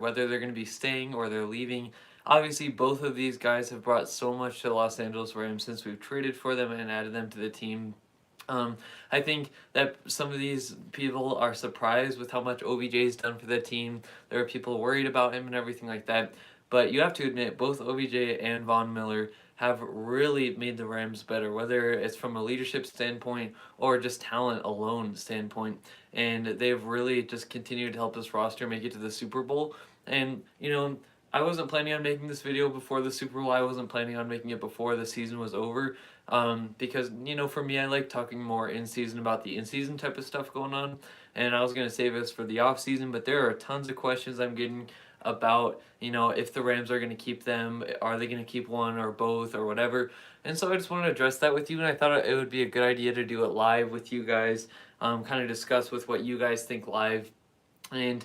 whether they're going to be staying or they're leaving. Obviously, both of these guys have brought so much to the Los Angeles Rams since we've traded for them and added them to the team. Um, I think that some of these people are surprised with how much OBJ's done for the team. There are people worried about him and everything like that. But you have to admit, both OBJ and Von Miller have really made the Rams better, whether it's from a leadership standpoint or just talent alone standpoint. And they've really just continued to help this roster make it to the Super Bowl. And, I wasn't planning on making this video before the Super Bowl. I wasn't planning on making it before the season was over. Because, for me, I like talking more in season about the in season type of stuff going on. And I was going to save this for the off season, but there are tons of questions I'm getting about, if the Rams are going to keep them, are they going to keep one or both or whatever. And so I just wanted to address that with you, and I thought it would be a good idea to do it live with you guys, kind of discuss with what you guys think live. And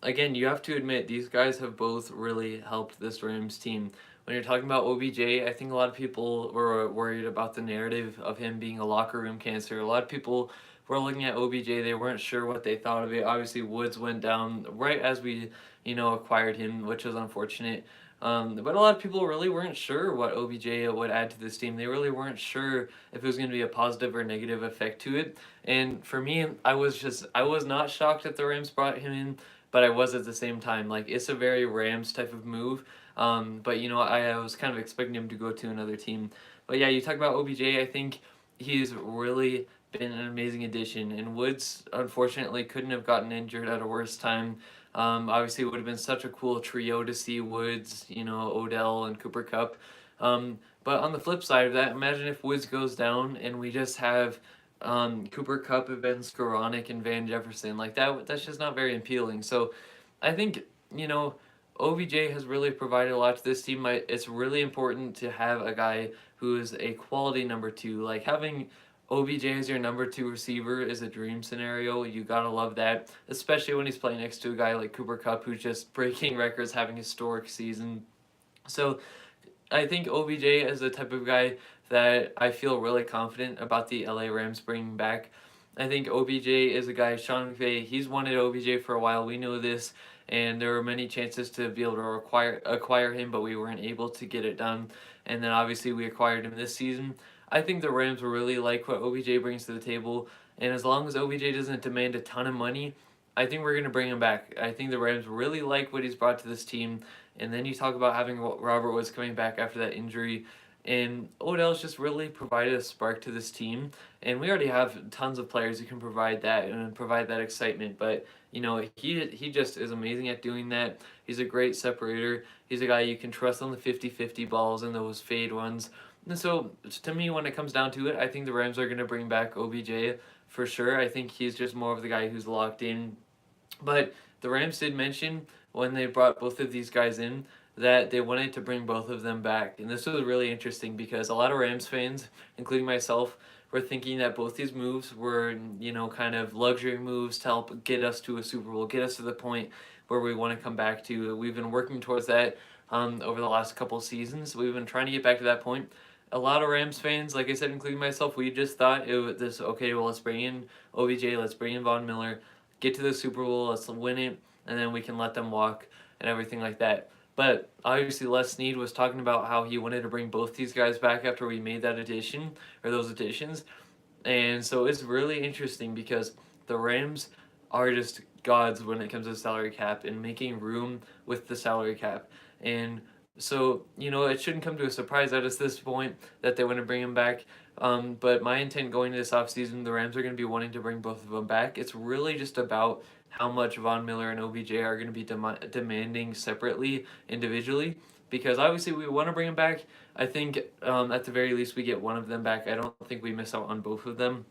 again, you have to admit, these guys have both really helped this Rams team. When you're talking about OBJ, I think a lot of people were worried about the narrative of him being a locker room cancer. A lot of people were looking at OBJ, they weren't sure what they thought of it. Obviously, Woods went down right as we, acquired him, which was unfortunate. But a lot of people really weren't sure what OBJ would add to this team. They really weren't sure if it was going to be a positive or negative effect to it. And for me, I was not shocked that the Rams brought him in, but I was at the same time. Like, it's a very Rams type of move. But I was kind of expecting him to go to another team. But yeah, you talk about OBJ, I think he's really been an amazing addition. And Woods, unfortunately, couldn't have gotten injured at a worse time. Obviously, it would have been such a cool trio to see Woods, Odell, and Cooper Kupp. But on the flip side of that, imagine if Woods goes down and we just have Cooper Kupp, Ben Skoranek, and Van Jefferson. Like that's just not very appealing. So I think, OBJ has really provided a lot to this team. It's really important to have a guy who is a quality number two. Like, having OBJ as your number two receiver is a dream scenario. You gotta love that, especially when he's playing next to a guy like Cooper Kupp, who's just breaking records, having a historic season. So I think OBJ is the type of guy that I feel really confident about the LA Rams bringing back. I think OBJ is a guy, Sean McVay, he's wanted OBJ for a while. We know this, and there were many chances to be able to acquire him, but we weren't able to get it done. And then obviously we acquired him this season. I think the Rams will really like what OBJ brings to the table, and as long as OBJ doesn't demand a ton of money, I think we're going to bring him back. I think the Rams really like what he's brought to this team. And then you talk about having Robert Woods coming back after that injury. And Odell's just really provided a spark to this team. And we already have tons of players who can provide that and provide that excitement. But, he just is amazing at doing that. He's a great separator. He's a guy you can trust on the 50-50 balls and those fade ones. And so, to me, when it comes down to it, I think the Rams are going to bring back OBJ for sure. I think he's just more of the guy who's locked in. But the Rams did mention when they brought both of these guys in that they wanted to bring both of them back. And this was really interesting because a lot of Rams fans, including myself, were thinking that both these moves were, kind of luxury moves to help get us to a Super Bowl, get us to the point where we want to come back to. We've been working towards that over the last couple seasons. We've been trying to get back to that point. A lot of Rams fans, like I said, including myself, we just thought it was this, okay, well, let's bring in OBJ, let's bring in Von Miller, get to the Super Bowl, let's win it, and then we can let them walk and everything like that. But obviously Les Snead was talking about how he wanted to bring both these guys back after we made that addition, or those additions. And so it's really interesting because the Rams are just gods when it comes to salary cap and making room with the salary cap. And so, it shouldn't come to a surprise at us this point that they want to bring him back. But my intent going into this offseason, the Rams are going to be wanting to bring both of them back. It's really just about how much Von Miller and OBJ are going to be demanding separately, individually. Because obviously we want to bring them back. I think at the very least we get one of them back. I don't think we miss out on both of them.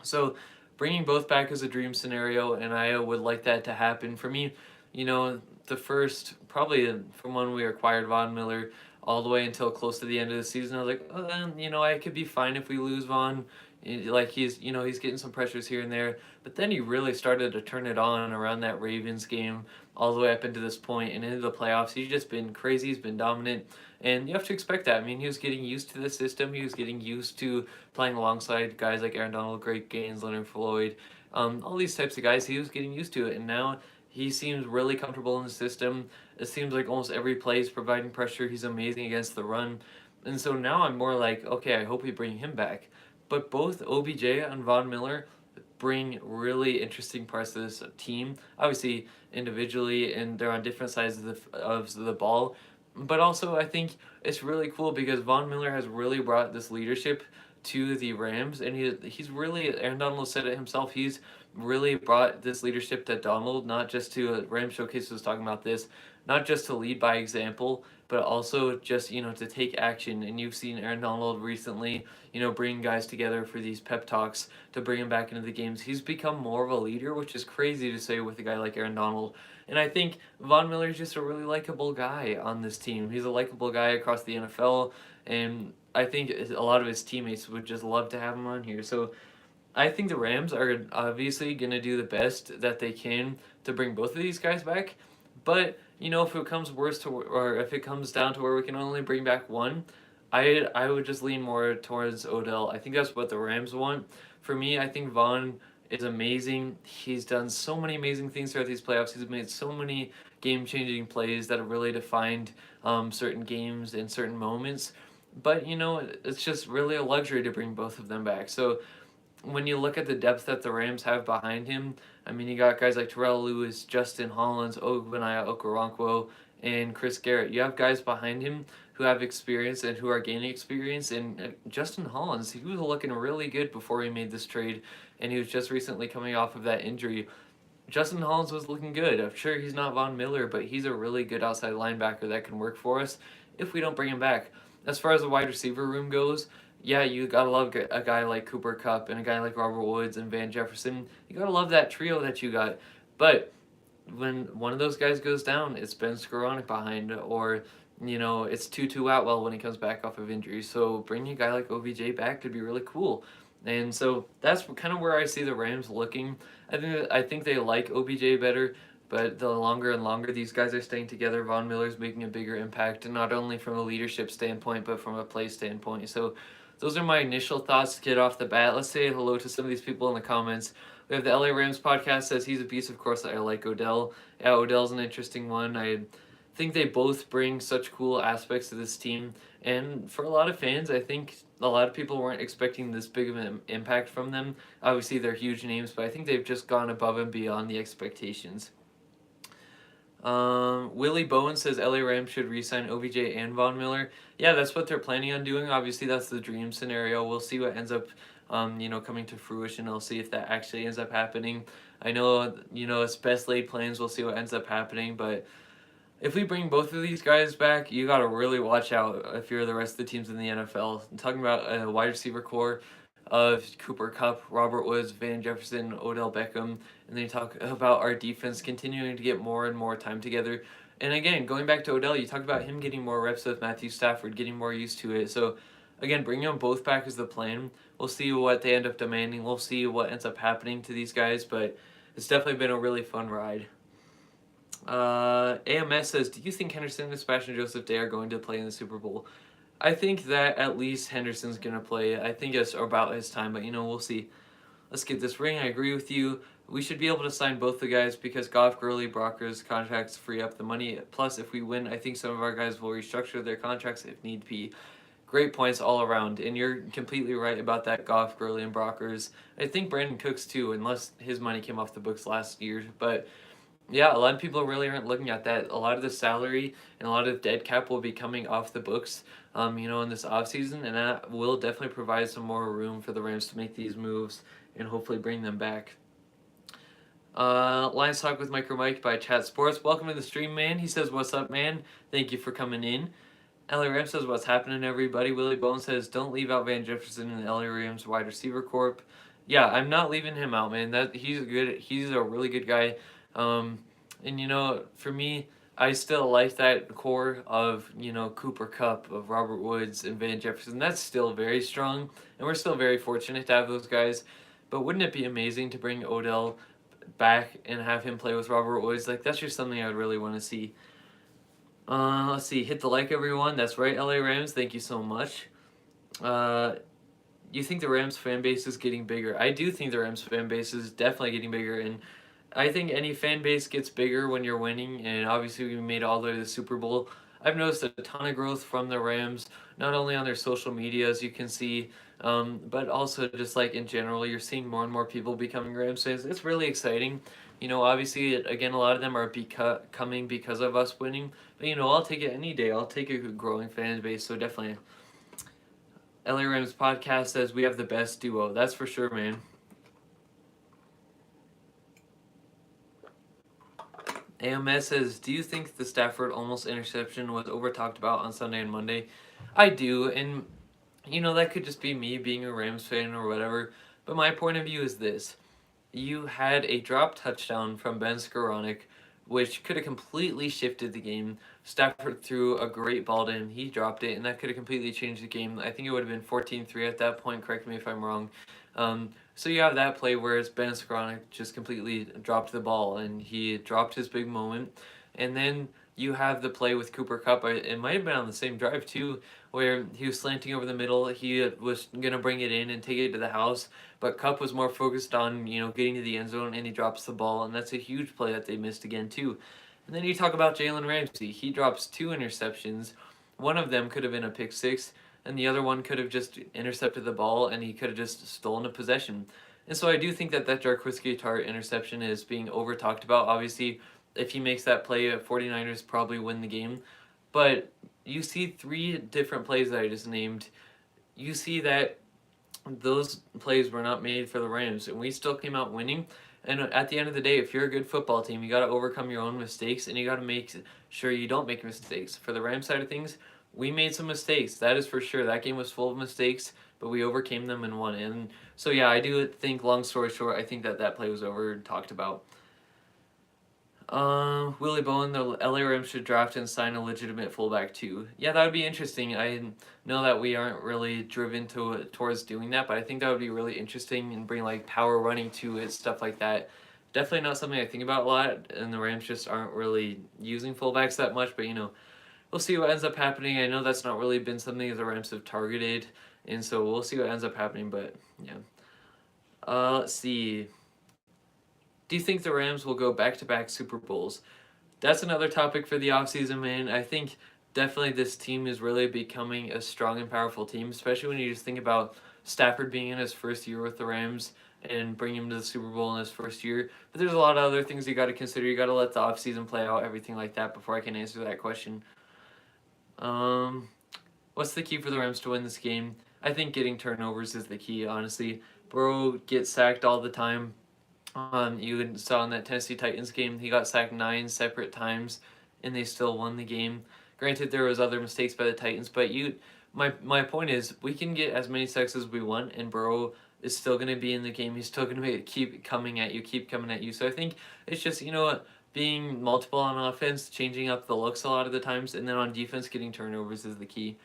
So bringing both back is a dream scenario, and I would like that to happen. For me, the first, probably from when we acquired Von Miller all the way until close to the end of the season, I was like, I could be fine if we lose Von. Like, he's getting some pressures here and there. But then he really started to turn it on around that Ravens game all the way up into this point and into the playoffs. He's just been crazy. He's been dominant. And you have to expect that. I mean, he was getting used to the system. He was getting used to playing alongside guys like Aaron Donald, Great Gaines, Leonard Floyd, all these types of guys. He was getting used to it. And now He seems really comfortable in the system. It seems like almost every play is providing pressure. He's amazing against the run. And so now I'm more like, okay, I hope we bring him back. But both OBJ and Von Miller bring really interesting parts to this team. Obviously, individually, and they're on different sides of the ball. But also, I think it's really cool because Von Miller has really brought this leadership to the Rams, and he's really, Aaron Donald said it himself, he's really brought this leadership to Donald, not just to Ram Showcase was talking about this, not just to lead by example, but also just, to take action. And you've seen Aaron Donald recently, bring guys together for these pep talks to bring him back into the games. He's become more of a leader, which is crazy to say with a guy like Aaron Donald. And I think Von Miller is just a really likable guy on this team. He's a likable guy across the NFL, and I think a lot of his teammates would just love to have him on here. So I think the Rams are obviously going to do the best that they can to bring both of these guys back. But, if it comes or if it comes down to where we can only bring back one, I would just lean more towards Odell. I think that's what the Rams want. For me, I think Vaughn is amazing. He's done so many amazing things throughout these playoffs. He's made so many game-changing plays that have really defined certain games and certain moments. But, it's just really a luxury to bring both of them back. So when you look at the depth that the Rams have behind him, I mean, you got guys like Terrell Lewis, Justin Hollins, Ogbonnia Okoronkwo, and Chris Garrett. You have guys behind him who have experience and who are gaining experience. And Justin Hollins, he was looking really good before he made this trade, and he was just recently coming off of that injury. Justin Hollins was looking good. I'm sure he's not Von Miller, but he's a really good outside linebacker that can work for us if we don't bring him back. As far as the wide receiver room goes, yeah, you gotta love a guy like Cooper Kupp and a guy like Robert Woods and Van Jefferson. You gotta love that trio that you got. But when one of those guys goes down, it's Ben Skoranek behind, or it's Tutu Atwell when he comes back off of injury. So bringing a guy like OBJ back could be really cool. And so that's kind of where I see the Rams looking. I think they like OBJ better, but the longer and longer these guys are staying together, Von Miller's making a bigger impact, and not only from a leadership standpoint, but from a play standpoint. So those are my initial thoughts to get off the bat. Let's say hello to some of these people in the comments. We have the LA Rams podcast says he's a beast. Of course, I like Odell. Yeah, Odell's an interesting one. I think they both bring such cool aspects to this team. And for a lot of fans, I think a lot of people weren't expecting this big of an impact from them. Obviously, they're huge names, but I think they've just gone above and beyond the expectations. Willie Bowen says LA Rams should re-sign OBJ and Von Miller. Yeah, that's what they're planning on doing. Obviously, that's the dream scenario. We'll see what ends up, coming to fruition. I'll see if that actually ends up happening. I know, it's best laid plans. We'll see what ends up happening. But if we bring both of these guys back, you got to really watch out if you're the rest of the teams in the NFL. I'm talking about a wide receiver core of Cooper Kupp, Robert Woods, Van Jefferson, Odell Beckham, and then you talk about our defense continuing to get more and more time together. And again, going back to Odell, you talk about him getting more reps with Matthew Stafford, getting more used to it. So again, bringing them both back is the plan. We'll see what they end up demanding. We'll see what ends up happening to these guys, but it's definitely been a really fun ride. AMS says, do you think Henderson and Sebastian Joseph Day are going to play in the Super Bowl? I think that at least Henderson's going to play. I think it's about his time, but we'll see. Let's get this ring. I agree with you. We should be able to sign both the guys because Goff, Gurley, Brocker's contracts free up the money. Plus, if we win, I think some of our guys will restructure their contracts if need be. Great points all around, and you're completely right about that Goff, Gurley, and Brockers. I think Brandon Cooks too, unless his money came off the books last year, but yeah, a lot of people really aren't looking at that. A lot of the salary and a lot of dead cap will be coming off the books, in this offseason, and that will definitely provide some more room for the Rams to make these moves and hopefully bring them back. Lions Talk with Micro Mike by Chat Sports. Welcome to the stream, man. He says, what's up, man? Thank you for coming in. LA Rams says, what's happening, everybody? Willie Bone says, don't leave out Van Jefferson and LA Rams wide receiver corp. Yeah, I'm not leaving him out, man. He's a really good guy. For me, I still like that core of, Cooper Kupp, of Robert Woods, and Van Jefferson. That's still very strong, and we're still very fortunate to have those guys. But wouldn't it be amazing to bring Odell back and have him play with Robert Woods? Like, that's just something I would really want to see. Let's see. Hit the like, everyone. That's right, LA Rams. Thank you so much. You think the Rams fan base is getting bigger? I do think the Rams fan base is definitely getting bigger, and I think any fan base gets bigger when you're winning, and obviously we made all the way to the Super Bowl. I've noticed a ton of growth from the Rams, not only on their social media, as you can see, but also just like in general, you're seeing more and more people becoming Rams fans. It's really exciting. Obviously, again, a lot of them are coming because of us winning, but I'll take it any day. I'll take a growing fan base, so definitely. LA Rams podcast says we have the best duo. That's for sure, man. AMS says, do you think the Stafford almost interception was over talked about on Sunday and Monday? I do, and that could just be me being a Rams fan or whatever, but my point of view is this. You had a drop touchdown from Ben Skoranek, which could have completely shifted the game. Stafford threw a great ball to him. He dropped it, and that could have completely changed the game. I think it would have been 14-3 at that point. Correct me if I'm wrong. So you have that play, whereas Ben Skoranek just completely dropped the ball, and he dropped his big moment. And then you have the play with Cooper Kupp. It might have been on the same drive, too, where he was slanting over the middle. He was going to bring it in and take it to the house, but Kupp was more focused on, getting to the end zone, and he drops the ball, and that's a huge play that they missed again, too. And then you talk about Jalen Ramsey. He drops 2 interceptions. One of them could have been a pick six, and the other one could have just intercepted the ball, and he could have just stolen a possession. And so I do think that Jarquiski Tartt interception is being over-talked about. Obviously, if he makes that play, 49ers probably win the game. But you see 3 different plays that I just named. You see that those plays were not made for the Rams, and we still came out winning. And at the end of the day, if you're a good football team, you got to overcome your own mistakes, and you got to make sure you don't make mistakes. For the Rams side of things, we made some mistakes. That is for sure. That game was full of mistakes, but we overcame them and won. And so, yeah, I do think, long story short, I think that play was over talked about. Willie Bowen, the LA Rams should draft and sign a legitimate fullback too. Yeah, that would be interesting. I know that we aren't really driven towards doing that, but I think that would be really interesting and bring like power running to it, stuff like that. Definitely not something I think about a lot, and the Rams just aren't really using fullbacks that much, but we'll see what ends up happening. I know that's not really been something that the Rams have targeted, and so we'll see what ends up happening, but yeah. Let's see. Do you think the Rams will go back-to-back Super Bowls? That's another topic for the offseason, man. I think definitely this team is really becoming a strong and powerful team, especially when you just think about Stafford being in his first year with the Rams and bringing him to the Super Bowl in his first year. But there's a lot of other things you got to consider. You got to let the offseason play out, everything like that, before I can answer that question. What's the key for the Rams to win this game? I think getting turnovers is the key, honestly. Burrow gets sacked all the time. You saw in that Tennessee Titans game, he got sacked 9 separate times, and they still won the game. Granted, there was other mistakes by the Titans, but my point is, we can get as many sacks as we want, and Burrow is still going to be in the game. He's still going to keep coming at you. So I think it's just, being multiple on offense, changing up the looks a lot of the times, and then on defense, getting turnovers is the key.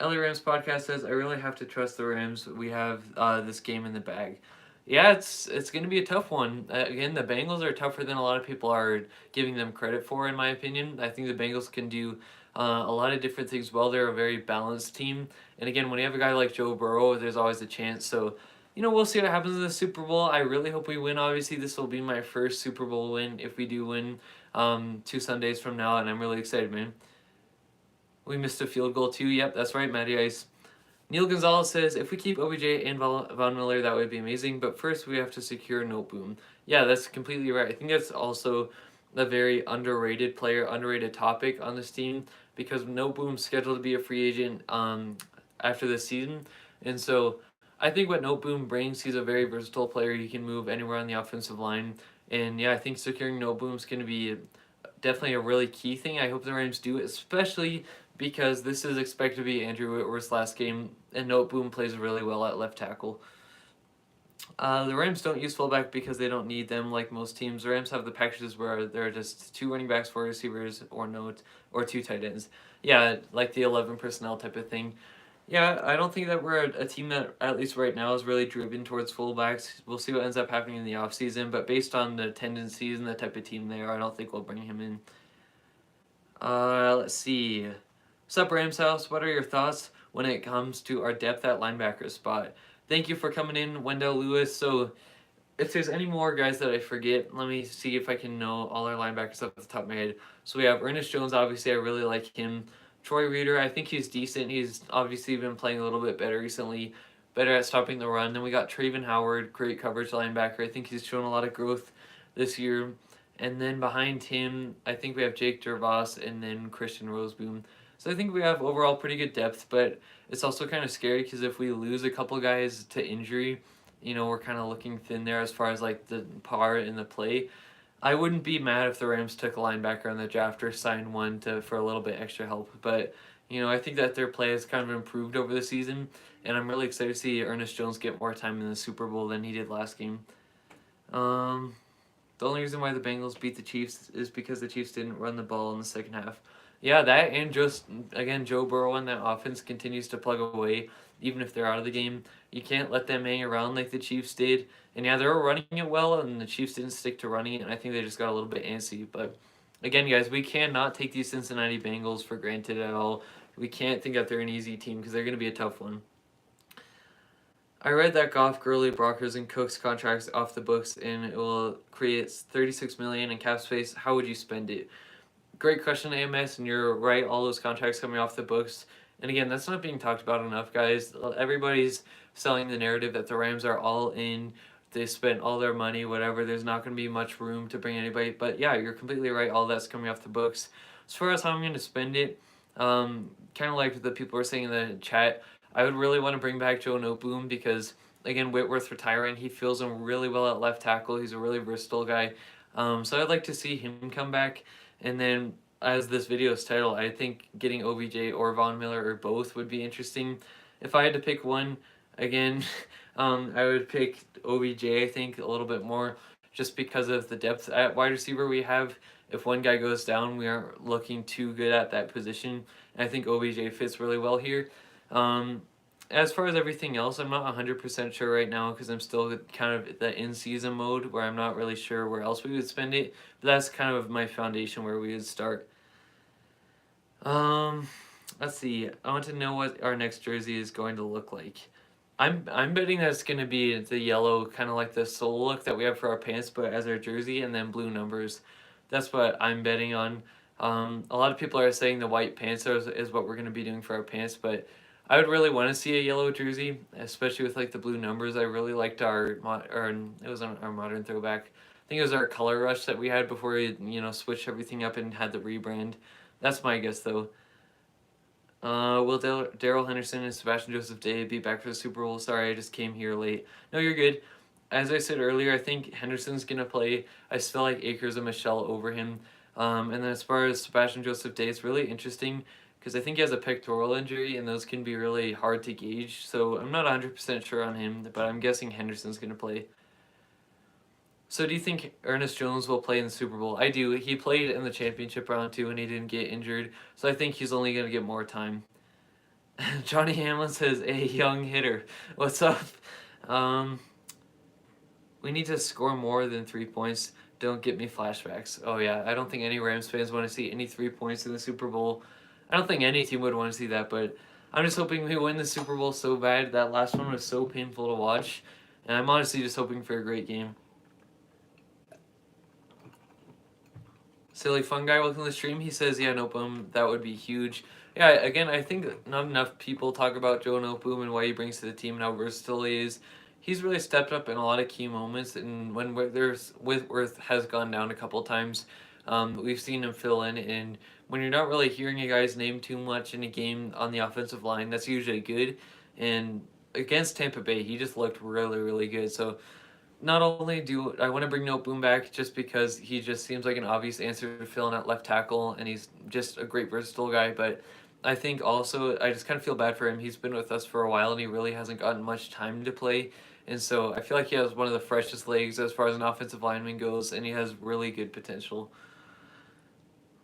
LA Rams podcast says, I really have to trust the Rams. We have this game in the bag. Yeah, it's going to be a tough one. Again, the Bengals are tougher than a lot of people are giving them credit for, in my opinion. I think the Bengals can do a lot of different things well. They're a very balanced team. And again, when you have a guy like Joe Burrow, there's always a chance. So, we'll see what happens in the Super Bowl. I really hope we win. Obviously, this will be my first Super Bowl win if we do win 2 Sundays from now, and I'm really excited, man. We missed a field goal too. Yep, that's right, Matty Ice. Neil Gonzalez says, if we keep OBJ and Von Miller, that would be amazing, but first we have to secure Noteboom. Yeah, that's completely right. I think that's also a very underrated player, underrated topic on this team, because Noteboom's scheduled to be a free agent after this season, and so I think what Noteboom brings, he's a very versatile player. He can move anywhere on the offensive line, and yeah, I think securing Noteboom's going to be definitely a really key thing. I hope the Rams do, especially because this is expected to be Andrew Whitworth's last game, and Noteboom plays really well at left tackle. The Rams don't use fullback because they don't need them like most teams. The Rams have the packages where there are just 2 running backs, 4 receivers, or 2 tight ends. Yeah, like the 11 personnel type of thing. Yeah, I don't think that we're a team that, at least right now, is really driven towards fullbacks. We'll see what ends up happening in the offseason, but based on the tendencies and the type of team they are, I don't think we'll bring him in. Let's see. What's up, Rams House? What are your thoughts when it comes to our depth at linebacker spot? Thank you for coming in, Wendell Lewis. So, if there's any more guys that I forget, let me see if I can know all our linebackers off the top of my head. So we have Ernest Jones, obviously, I really like him. Troy Reader, I think he's decent. He's obviously been playing a little bit better recently, better at stopping the run. Then we got Traven Howard, great coverage linebacker. I think he's shown a lot of growth this year. And then behind him, I think we have Jake Dervas and then Christian Roseboom. So I think we have overall pretty good depth, but it's also kind of scary because if we lose a couple guys to injury, we're kind of looking thin there as far as like the par in the play. I wouldn't be mad if the Rams took a linebacker on the draft or signed one for a little bit extra help. But I think that their play has kind of improved over the season, and I'm really excited to see Ernest Jones get more time in the Super Bowl than he did last game. The only reason why the Bengals beat the Chiefs is because the Chiefs didn't run the ball in the second half. Yeah, that and just, again, Joe Burrow and that offense continues to plug away, even if they're out of the game. You can't let them hang around like the Chiefs did. And yeah, they were running it well, and the Chiefs didn't stick to running it, and I think they just got a little bit antsy. But again, guys, we cannot take these Cincinnati Bengals for granted at all. We can't think that they're an easy team because they're going to be a tough one. I read that Goff, Gurley, Brockers, and Cook's contracts off the books, and it will create $36 million in cap space. How would you spend it? Great question, AMS, and you're right. All those contracts coming off the books, and again, that's not being talked about enough, guys. Everybody's selling the narrative that the Rams are all in. They spent all their money, whatever. There's not going to be much room to bring anybody. But yeah, you're completely right. All that's coming off the books. As far as how I'm going to spend it, kind of like the people were saying in the chat, I would really want to bring back Joe Noteboom because, again, Whitworth retiring, he fills in really well at left tackle. He's a really versatile guy. So I'd like to see him come back. And then, as this video's title, I think getting OBJ or Von Miller or both would be interesting. If I had to pick one, again, I would pick OBJ, I think, a little bit more just because of the depth at wide receiver we have. If one guy goes down, we aren't looking too good at that position. And I think OBJ fits really well here. As far as everything else, I'm not 100% sure right now because I'm still kind of the in-season mode where I'm not really sure where else we would spend it. But that's kind of my foundation where we would start. Let's see. I want to know what our next jersey is going to look like. I'm betting that it's going to be the yellow, kind of like the soul look that we have for our pants, but as our jersey, and then blue numbers. That's what I'm betting on. A lot of people are saying the white pants is what we're going to be doing for our pants, but I would really want to see a yellow jersey, especially with like the blue numbers. I really liked our it was our modern throwback. I think it was our color rush that we had before we switched everything up and had the rebrand. That's my guess though. Will Daryl Henderson and Sebastian Joseph Day be back for the Super Bowl? Sorry, I just came here late. No, you're good. As I said earlier, I think Henderson's gonna play. I still like Akers and Michelle over him. And then as far as Sebastian Joseph Day, it's really interesting because I think he has a pectoral injury, and those can be really hard to gauge. So I'm not 100% sure on him, but I'm guessing Henderson's gonna play. So do you think Ernest Jones will play in the Super Bowl? I do. He played in the championship round too, and he didn't get injured. So I think he's only going to get more time. Johnny Hamlin says, a young hitter. What's up? We need to score more than 3 points. Don't get me flashbacks. Oh yeah, I don't think any Rams fans want to see any 3 points in the Super Bowl. I don't think any team would want to see that, but I'm just hoping we win the Super Bowl so bad. That last one was so painful to watch. And I'm honestly just hoping for a great game. Silly Fun Guy, welcome to the stream. He says, yeah, Noteboom, that would be huge. Yeah, again, I think not enough people talk about Joe Noteboom and what he brings to the team and how versatile he is. He's really stepped up in a lot of key moments, and when Whitworth has gone down a couple times, we've seen him fill in, and when you're not really hearing a guy's name too much in a game on the offensive line, that's usually good. And against Tampa Bay, he just looked really, really good. So not only do I want to bring Noteboom back just because he just seems like an obvious answer to fill in at left tackle, and he's just a great versatile guy, but I think also I just kind of feel bad for him. He's been with us for a while, and he really hasn't gotten much time to play, and so I feel like he has one of the freshest legs as far as an offensive lineman goes, and he has really good potential.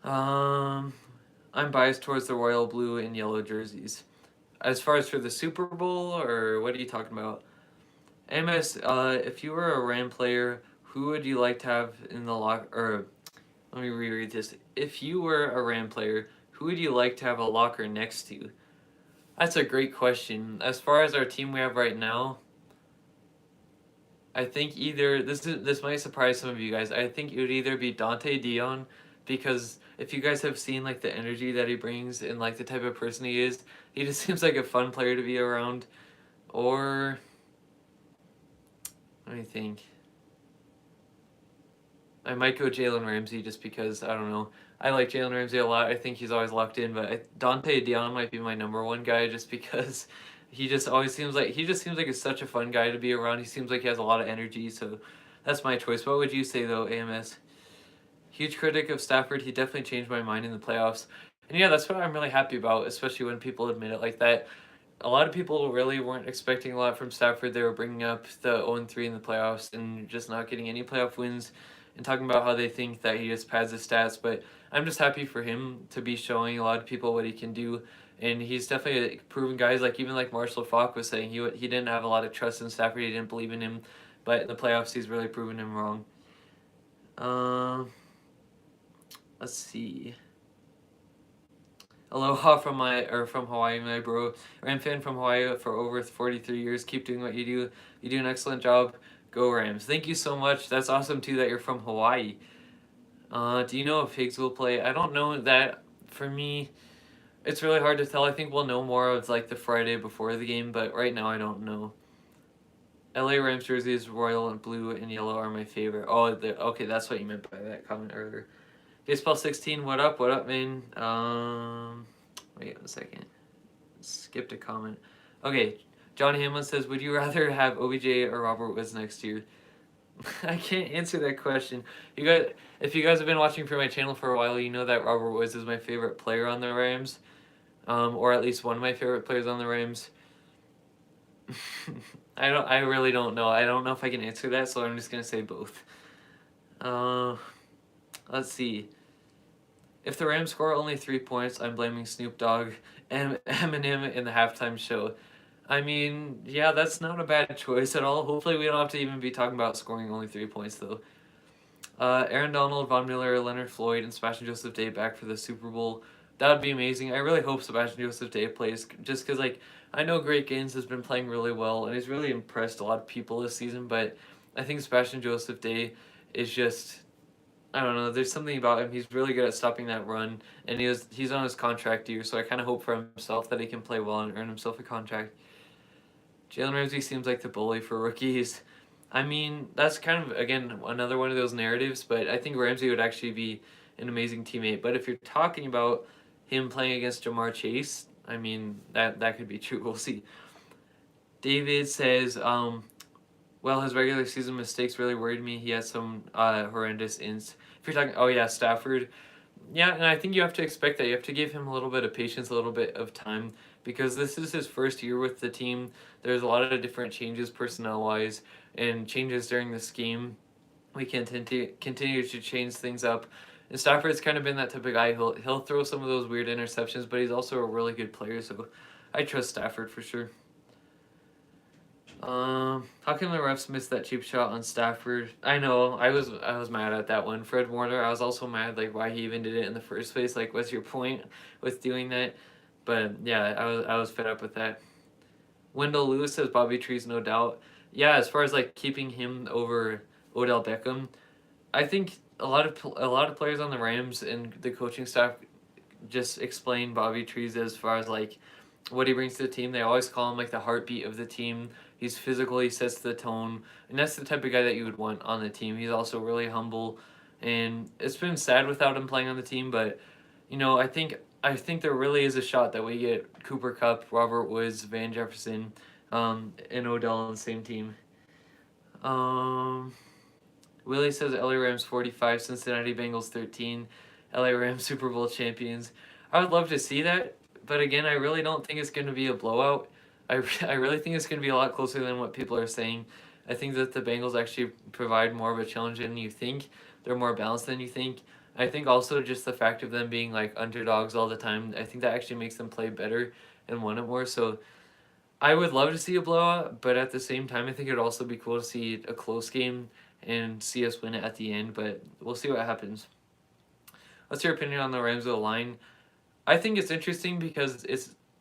I'm biased towards the royal blue and yellow jerseys. As far as for the Super Bowl, or what are you talking about? MS, if you were a Ram player, who would you like to have in the locker? Or let me reread this. If you were a Ram player, who would you like to have a locker next to? That's a great question. As far as our team we have right now, I think either this might surprise some of you guys. I think it would either be Dante Dion, because if you guys have seen like the energy that he brings and like the type of person he is, he just seems like a fun player to be around. Or let me think. I might go Jalen Ramsey just because I don't know. I like Jalen Ramsey a lot. I think he's always locked in, but Dante Dion might be my number one guy just because he just always seems like he's such a fun guy to be around. He seems like he has a lot of energy, so that's my choice. What would you say though, AMS? Huge critic of Stafford. He definitely changed my mind in the playoffs. And yeah, that's what I'm really happy about, especially when people admit it like that. A lot of people really weren't expecting a lot from Stafford. They were bringing up the 0-3 in the playoffs and just not getting any playoff wins and talking about how they think that he just pads his stats. But I'm just happy for him to be showing a lot of people what he can do. And he's definitely proven guys, like even like Marshall Faulk was saying, he didn't have a lot of trust in Stafford. He didn't believe in him. But in the playoffs, he's really proven him wrong. Let's see. Aloha from Hawaii, my bro. Ram fan from Hawaii for over 43 years. Keep doing what you do. You do an excellent job. Go Rams. Thank you so much. That's awesome too that you're from Hawaii. Do you know if Higgs will play? I don't know that. For me, it's really hard to tell. I think we'll know more of like the Friday before the game, but right now I don't know. LA Rams jerseys, royal and blue and yellow are my favorite. Oh, okay, that's what you meant by that comment earlier. Baseball 16, what up, man? Wait a second. Skipped a comment. Okay, John Hamlin says, would you rather have OBJ or Robert Woods next year? I can't answer that question. If you guys have been watching for my channel for a while, you know that Robert Woods is my favorite player on the Rams, or at least one of my favorite players on the Rams. I really don't know. I don't know if I can answer that, so I'm just gonna say both. Let's see. If the Rams score only 3 points, I'm blaming Snoop Dogg and Eminem in the halftime show. I mean, yeah, that's not a bad choice at all. Hopefully we don't have to even be talking about scoring only 3 points, though. Aaron Donald, Von Miller, Leonard Floyd, and Sebastian Joseph Day back for the Super Bowl. That would be amazing. I really hope Sebastian Joseph Day plays, just because, like, I know Great Gaines has been playing really well, and he's really impressed a lot of people this season, but I think Sebastian Joseph Day is just... I don't know. There's something about him. He's really good at stopping that run, and he's on his contract year, so I kind of hope for himself that he can play well and earn himself a contract. Jalen Ramsey seems like the bully for rookies. I mean, that's kind of, again, another one of those narratives, but I think Ramsey would actually be an amazing teammate. But if you're talking about him playing against Jamar Chase, I mean, that could be true. We'll see. David says, well, his regular season mistakes really worried me. He has some horrendous ints. If you're talking, oh yeah, Stafford. Yeah, and I think you have to expect that. You have to give him a little bit of patience, a little bit of time, because this is his first year with the team. There's a lot of different changes personnel-wise and changes during this game. We can continue to change things up. And Stafford's kind of been that type of guy. He'll throw some of those weird interceptions, but he's also a really good player, so I trust Stafford for sure. How come the refs missed that cheap shot on Stafford? I know, I was mad at that one. Fred Warner, I was also mad, like, why he even did it in the first place. Like, what's your point with doing that? But yeah, I was fed up with that. Wendell Lewis says Bobby Tree's no doubt. Yeah, as far as like keeping him over Odell Beckham, I think a lot of players on the Rams and the coaching staff just explain Bobby Trees as far as like what he brings to the team. They always call him like the heartbeat of the team. He's physical, he sets the tone, and that's the type of guy that you would want on the team. He's also really humble, and it's been sad without him playing on the team, but you know, I think there really is a shot that we get Cooper Kupp, Robert Woods, Van Jefferson, and Odell on the same team. Willie says LA Rams 45, Cincinnati Bengals 13, LA Rams Super Bowl champions. I would love to see that, but again, I really don't think it's going to be a blowout. I really think it's going to be a lot closer than what people are saying. I think that the Bengals actually provide more of a challenge than you think. They're more balanced than you think. I think also just the fact of them being like underdogs all the time, I think that actually makes them play better and want it more. So I would love to see a blowout, but at the same time, I think it would also be cool to see a close game and see us win it at the end, but we'll see what happens. What's your opinion on the Rams O line? I think it's interesting because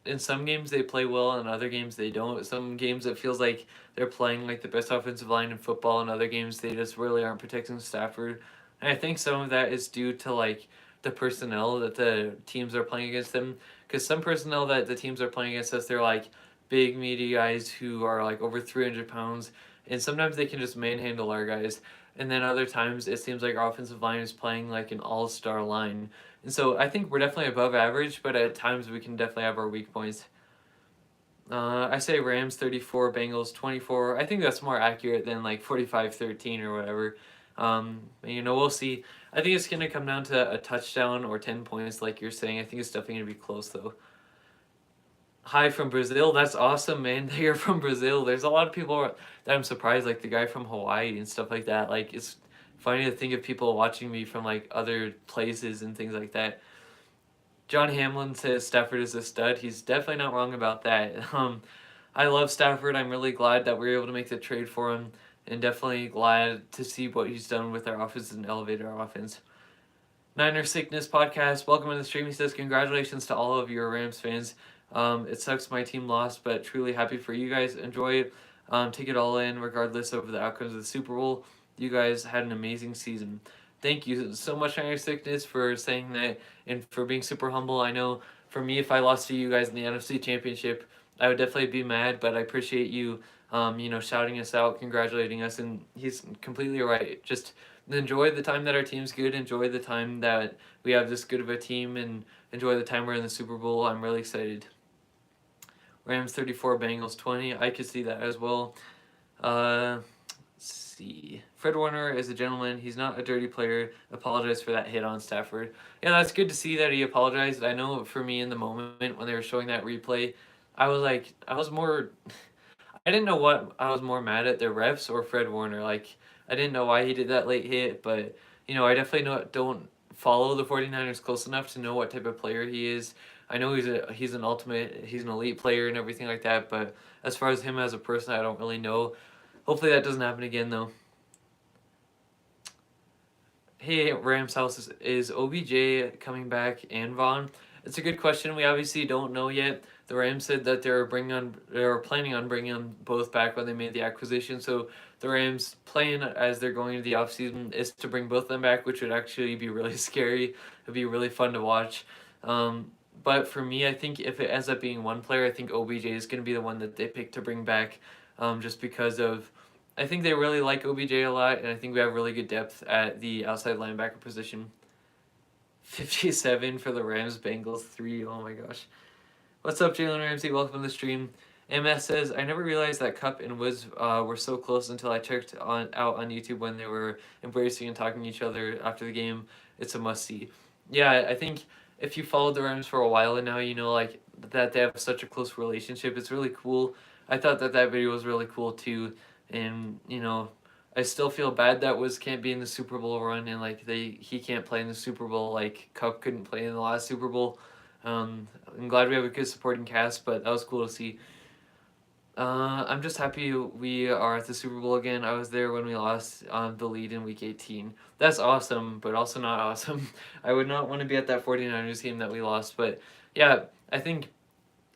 in some games they play well, and other games they don't. Some games it feels like they're playing like the best offensive line in football, and other games they just really aren't protecting Stafford. And I think some of that is due to like the personnel that the teams are playing against them. Because some personnel that the teams are playing against us, they're like big, meaty guys who are like over 300 pounds, and sometimes they can just manhandle our guys. And then other times it seems like our offensive line is playing like an all-star line. And so I think we're definitely above average, but at times we can definitely have our weak points. I say Rams 34, Bengals 24. I think that's more accurate than like 45-13 or whatever. We'll see. I think it's going to come down to a touchdown or 10 points, like you're saying. I think it's definitely going to be close, though. Hi from Brazil. That's awesome, man. That you're from Brazil. There's a lot of people that I'm surprised, like the guy from Hawaii and stuff like that. Like, it's funny to think of people watching me from like other places and things like that. John Hamlin says Stafford is a stud. He's definitely not wrong about that. I love Stafford. I'm really glad that we were able to make the trade for him, and definitely glad to see what he's done with our offense and elevated our offense. Niner Sickness Podcast, welcome to the stream. He says, congratulations to all of your Rams fans. It sucks my team lost, but truly happy for you guys. Enjoy it. Take it all in, regardless of the outcomes of the Super Bowl. You guys had an amazing season. Thank you so much, Niner Sickness, for saying that and for being super humble. I know for me, if I lost to you guys in the NFC Championship, I would definitely be mad, but I appreciate you, shouting us out, congratulating us, and he's completely right. Just enjoy the time that our team's good, enjoy the time that we have this good of a team, and enjoy the time we're in the Super Bowl. I'm really excited. Rams 34, Bengals 20. I could see that as well. Let's see. Fred Warner is a gentleman. He's not a dirty player. Apologize for that hit on Stafford. Yeah, that's good to see that he apologized. I know for me in the moment when they were showing that replay, I didn't know what I was more mad at, the refs or Fred Warner. Like, I didn't know why he did that late hit, but, I definitely don't follow the 49ers close enough to know what type of player he is. I know he's an elite player and everything like that, but as far as him as a person, I don't really know. Hopefully that doesn't happen again, though. Hey, Rams House, is OBJ coming back and Vaughn? It's a good question. We obviously don't know yet. The Rams said that they were planning on bringing them both back when they made the acquisition. So the Rams' plan as they're going into the offseason is to bring both of them back, which would actually be really scary. It'd be really fun to watch. But for me, I think if it ends up being one player, I think OBJ is going to be the one that they pick to bring back, just because of. I think they really like OBJ a lot, and I think we have really good depth at the outside linebacker position. 57 for the Rams, Bengals 3. Oh my gosh. What's up, Jalen Ramsey? Welcome to the stream. MS says, I never realized that Cup and Wiz were so close until I checked out on YouTube when they were embracing and talking to each other after the game. It's a must-see. Yeah, I think if you followed the Rams for a while and now you know like that they have such a close relationship, it's really cool. I thought that video was really cool too. And, I still feel bad that Wiz can't be in the Super Bowl run, and like he can't play in the Super Bowl like Cup couldn't play in the last Super Bowl. I'm glad we have a good supporting cast, but that was cool to see. I'm just happy we are at the Super Bowl again. I was there when we lost the lead in Week 18. That's awesome, but also not awesome. I would not want to be at that 49ers game that we lost, but yeah, I think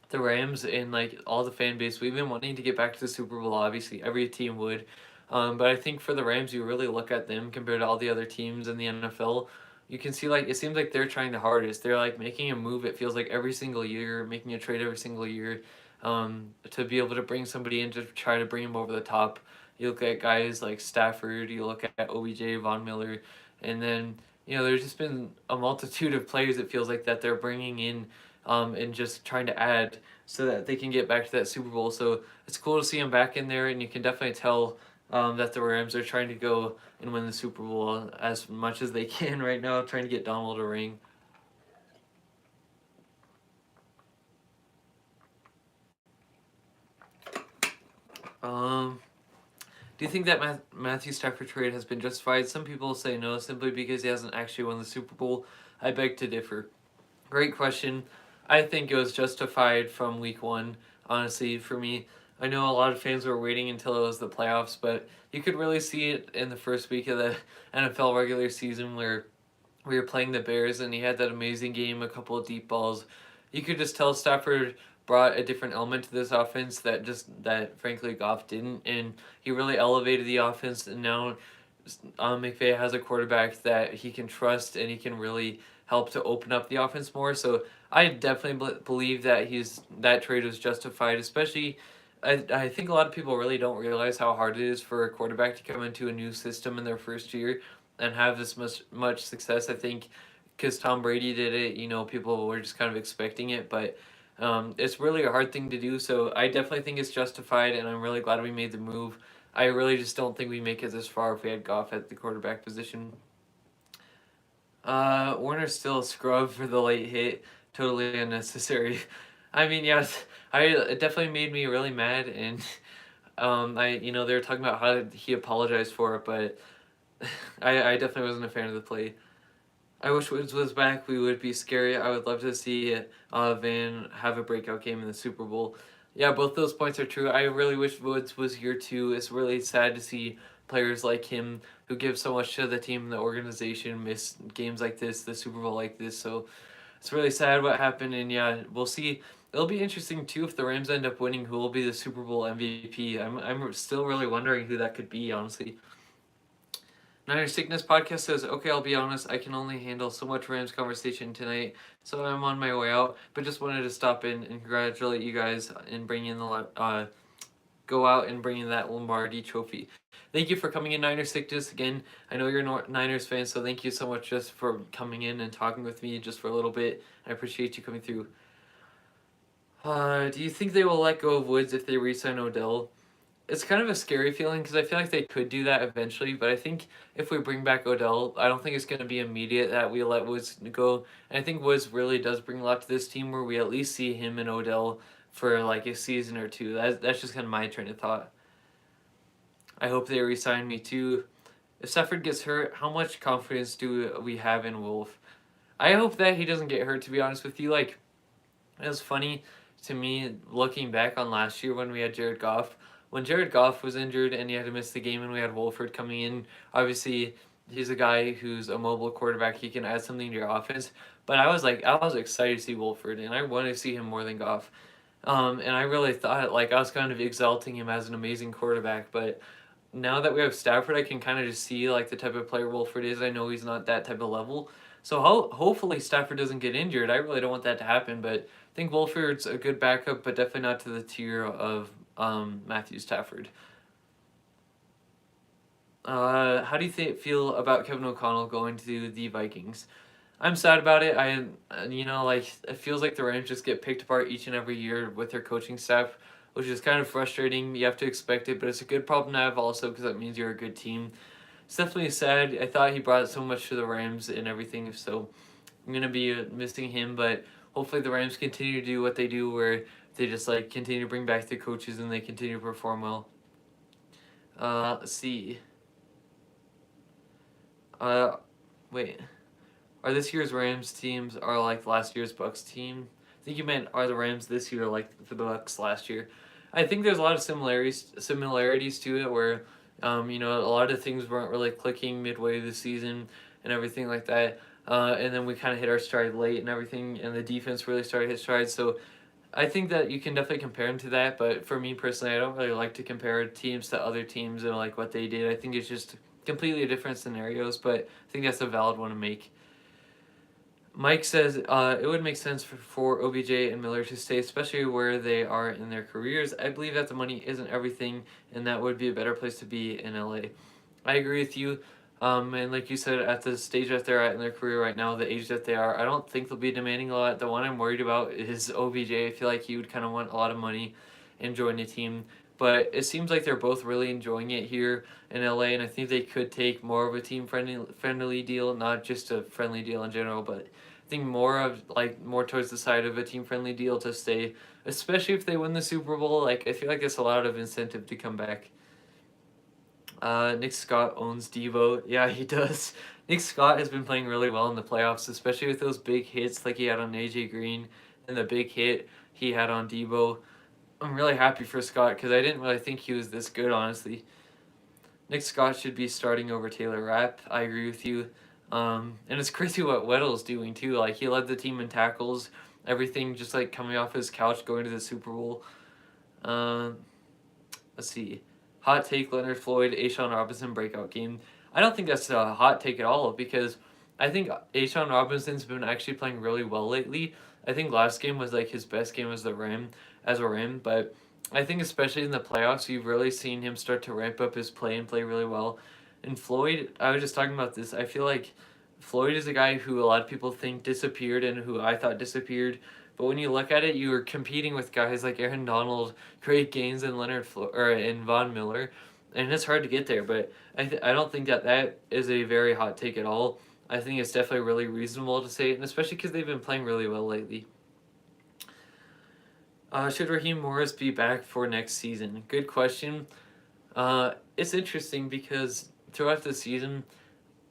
the Rams and like all the fan base, we've been wanting to get back to the Super Bowl. Obviously, every team would, but I think for the Rams, you really look at them compared to all the other teams in the NFL. You can see like it seems like they're trying the hardest. They're like making a move. It feels like every single year, making a trade every single year, to be able to bring somebody in to try to bring him over the top. You look at guys like Stafford. You look at OBJ, Von Miller, and then there's just been a multitude of players. It feels like that they're bringing in. And just trying to add so that they can get back to that Super Bowl. So it's cool to see them back in there, and you can definitely tell that the Rams are trying to go and win the Super Bowl as much as they can right now, trying to get Donald a ring. Do you think that Matthew Stafford trade has been justified? Some people say no, simply because he hasn't actually won the Super Bowl. I beg to differ. Great question. I think it was justified from week one, honestly, for me. I know a lot of fans were waiting until it was the playoffs, but you could really see it in the first week of the NFL regular season where we were playing the Bears and he had that amazing game, a couple of deep balls. You could just tell Stafford brought a different element to this offense that frankly Goff didn't, and he really elevated the offense. And now McVay has a quarterback that he can trust, and he can really help to open up the offense more. So I definitely believe that that trade was justified, especially. I think a lot of people really don't realize how hard it is for a quarterback to come into a new system in their first year and have this much success. I think because Tom Brady did it, people were just kind of expecting it, but it's really a hard thing to do. So I definitely think it's justified, and I'm really glad we made the move. I really just don't think we make it this far if we had Goff at the quarterback position. Warner's still a scrub for the late hit. Totally unnecessary. I mean, yeah, it definitely made me really mad, and they were talking about how he apologized for it, but I definitely wasn't a fan of the play. I wish Woods was back. We would be scary. I would love to see Van have a breakout game in the Super Bowl. Yeah, both those points are true. I really wish Woods was here too. It's really sad to see players like him who give so much to the team and the organization miss games like this, the Super Bowl like this. So it's really sad what happened. And yeah, we'll see. It'll be interesting too if the Rams end up winning. Who will be the Super Bowl MVP? I'm still really wondering who that could be, honestly. Niner Sickness Podcast says, okay, I'll be honest, I can only handle so much Rams conversation tonight, so I'm on my way out, but just wanted to stop in and congratulate you guys in bringing go out and bringing that Lombardi trophy. Thank you for coming in, Niner Sickness. Again, I know you're a Niners fan, so thank you so much just for coming in and talking with me just for a little bit. I appreciate you coming through. Do you think they will let go of Woods if they re-sign Odell? It's kind of a scary feeling because I feel like they could do that eventually, but I think if we bring back Odell, I don't think it's going to be immediate that we let Woods go. And I think Woods really does bring a lot to this team where we at least see him and Odell for like a season or two. That's just kind of my train of thought. I hope they re-sign me too. If Stafford gets hurt, how much confidence do we have in Wolf? I hope that he doesn't get hurt, to be honest with you. Like, it was funny to me looking back on last year when we had Jared Goff. When Jared Goff was injured and he had to miss the game and we had Wolford coming in, obviously he's a guy who's a mobile quarterback. He can add something to your offense. But I was excited to see Wolford, and I wanted to see him more than Goff. And I really thought, I was kind of exalting him as an amazing quarterback. But now that we have Stafford, I can kind of just see, the type of player Wolford is. I know he's not that type of level. So hopefully Stafford doesn't get injured. I really don't want that to happen, but I think Wolford's a good backup, but definitely not to the tier of Matthew Stafford. How do you feel about Kevin O'Connell going to the Vikings? I'm sad about it. It feels like the Rams just get picked apart each and every year with their coaching staff, which is kind of frustrating. You have to expect it, but it's a good problem to have also because that means you're a good team. It's definitely sad. I thought he brought so much to the Rams and everything, so I'm going to be missing him, but hopefully the Rams continue to do what they do where they just continue to bring back the coaches and they continue to perform well. Let's see. Wait. Are this year's Rams teams are like last year's Bucks team? I think you meant are the Rams this year like the Bucks last year? I think there's a lot of similarities to it where a lot of things weren't really clicking midway this season and everything like that. And then we kind of hit our stride late and everything, and the defense really started to hit stride. So I think that you can definitely compare them to that, but for me personally, I don't really like to compare teams to other teams and what they did. I think it's just completely different scenarios, but I think that's a valid one to make. Mike says it would make sense for OBJ and Miller to stay, especially where they are in their careers. I believe that the money isn't everything, and that would be a better place to be in LA. I agree with you. And like you said, at the stage that they're at in their career right now, the age that they are, I don't think they'll be demanding a lot. The one I'm worried about is OBJ. I feel like he would kind of want a lot of money and join a team. But it seems like they're both really enjoying it here in LA, and I think they could take more of a team-friendly deal, not just a friendly deal in general, but I think more towards the side of a team-friendly deal to stay, especially if they win the Super Bowl. I feel like it's a lot of incentive to come back. Nick Scott owns Devo. Yeah, he does. Nick Scott has been playing really well in the playoffs, especially with those big hits like he had on AJ Green and the big hit he had on Devo. I'm really happy for Scott because I didn't really think he was this good, honestly. Nick Scott should be starting over Taylor Rapp. I agree with you. And it's crazy what Weddle's doing too. He led the team in tackles. everything, just like coming off his couch, going to the Super Bowl. Let's see. Hot take: Leonard Floyd, A'Shawn Robinson breakout game. I don't think that's a hot take at all because I think A'Shawn Robinson's been actually playing really well lately. I think last game was like his best game as a Ram, but I think especially in the playoffs, you've really seen him start to ramp up his play and play really well. And Floyd, I was just talking about this. I feel like Floyd is a guy who a lot of people think disappeared and who I thought disappeared. But when you look at it, you are competing with guys like Aaron Donald, Craig Gaines, and and Von Miller, and it's hard to get there. But I don't think that is a very hot take at all. I think it's definitely really reasonable to say it, and especially because they've been playing really well lately. Should Raheem Morris be back for next season? Good question. It's interesting because throughout the season,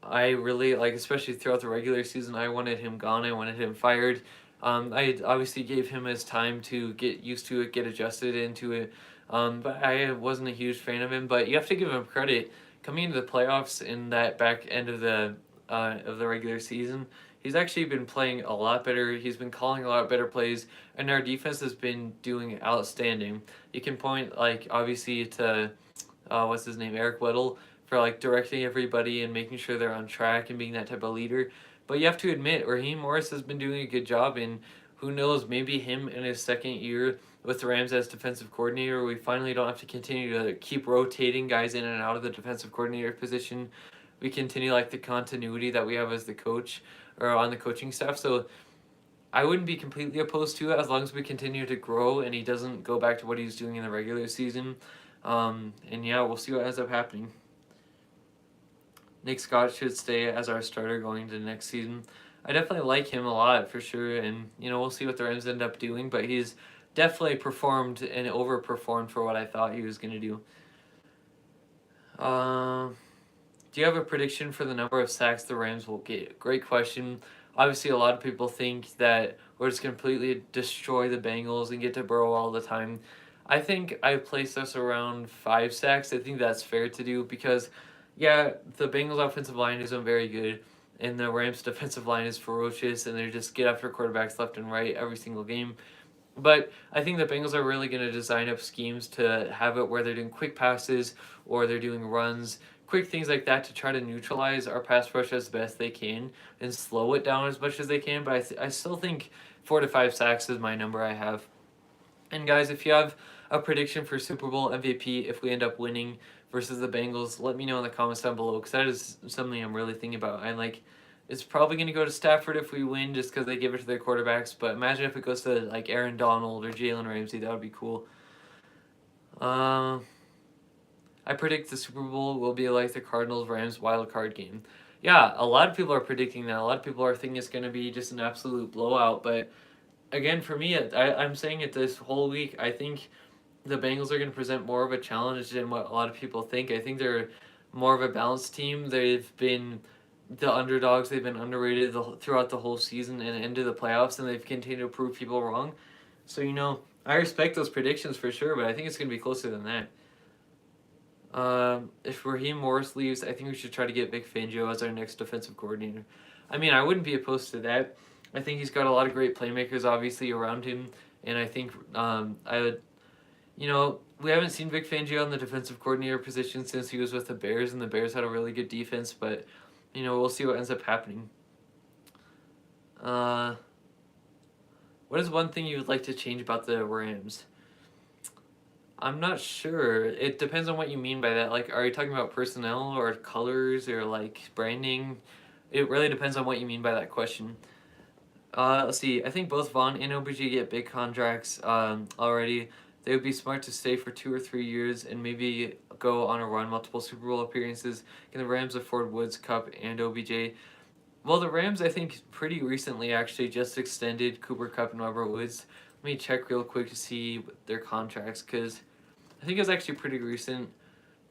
I really especially throughout the regular season, I wanted him gone. I wanted him fired. I obviously gave him his time to get used to it, get adjusted into it. But I wasn't a huge fan of him. But you have to give him credit. Coming into the playoffs in that back end of the regular season, he's actually been playing a lot better. He's been calling a lot better plays, and our defense has been doing outstanding. You can point obviously to what's his name, Eric Weddle, for directing everybody and making sure they're on track and being that type of leader. But you have to admit, Raheem Morris has been doing a good job, and who knows, maybe him in his second year with the Rams as defensive coordinator, we finally don't have to continue to keep rotating guys in and out of the defensive coordinator position. We continue the continuity that we have as the coach or on the coaching staff. So I wouldn't be completely opposed to it as long as we continue to grow and he doesn't go back to what he's doing in the regular season. And yeah, we'll see what ends up happening. Nick Scott should stay as our starter going into next season. I definitely like him a lot for sure, and we'll see what the Rams end up doing, but he's definitely performed and overperformed for what I thought he was going to do. Do you have a prediction for the number of sacks the Rams will get? Great question. Obviously, a lot of people think that we're just completely destroy the Bengals and get to Burrow all the time. I think I've placed us around 5 sacks. I think that's fair to do because, yeah, the Bengals offensive line isn't very good, and the Rams defensive line is ferocious, and they just get after quarterbacks left and right every single game. But I think the Bengals are really going to design up schemes to have it where they're doing quick passes or they're doing runs, quick things like that to try to neutralize our pass rush as best they can and slow it down as much as they can. But I still think 4 to 5 sacks is my number I have. And guys, if you have a prediction for Super Bowl MVP if we end up winning versus the Bengals, let me know in the comments down below because that is something I'm really thinking about. And it's probably going to go to Stafford if we win just because they give it to their quarterbacks. But imagine if it goes to Aaron Donald or Jalen Ramsey. That would be cool. I predict the Super Bowl will be like the Cardinals-Rams wild card game. Yeah, a lot of people are predicting that. A lot of people are thinking it's going to be just an absolute blowout. But again, for me, I'm saying it this whole week. I think the Bengals are going to present more of a challenge than what a lot of people think. I think they're more of a balanced team. They've been the underdogs. They've been underrated throughout the whole season and into the playoffs, and they've continued to prove people wrong. So, I respect those predictions for sure, but I think it's going to be closer than that. If Raheem Morris leaves, I think we should try to get Vic Fangio as our next defensive coordinator. I mean, I wouldn't be opposed to that. I think he's got a lot of great playmakers, obviously, around him, and I think we haven't seen Vic Fangio in the defensive coordinator position since he was with the Bears, and the Bears had a really good defense, but we'll see what ends up happening. What is one thing you would like to change about the Rams? I'm not sure. It depends on what you mean by that. Are you talking about personnel or colors or branding? It really depends on what you mean by that question. Let's see. I think both Vaughn and OBJ get big contracts already. They would be smart to stay for 2 or 3 years and maybe go on a run, multiple Super Bowl appearances. Can the Rams afford Woods, Kupp, and OBJ? Well, the Rams, I think, pretty recently actually just extended Cooper Kupp and Robert Woods. Let me check real quick to see their contracts because I think it was actually pretty recent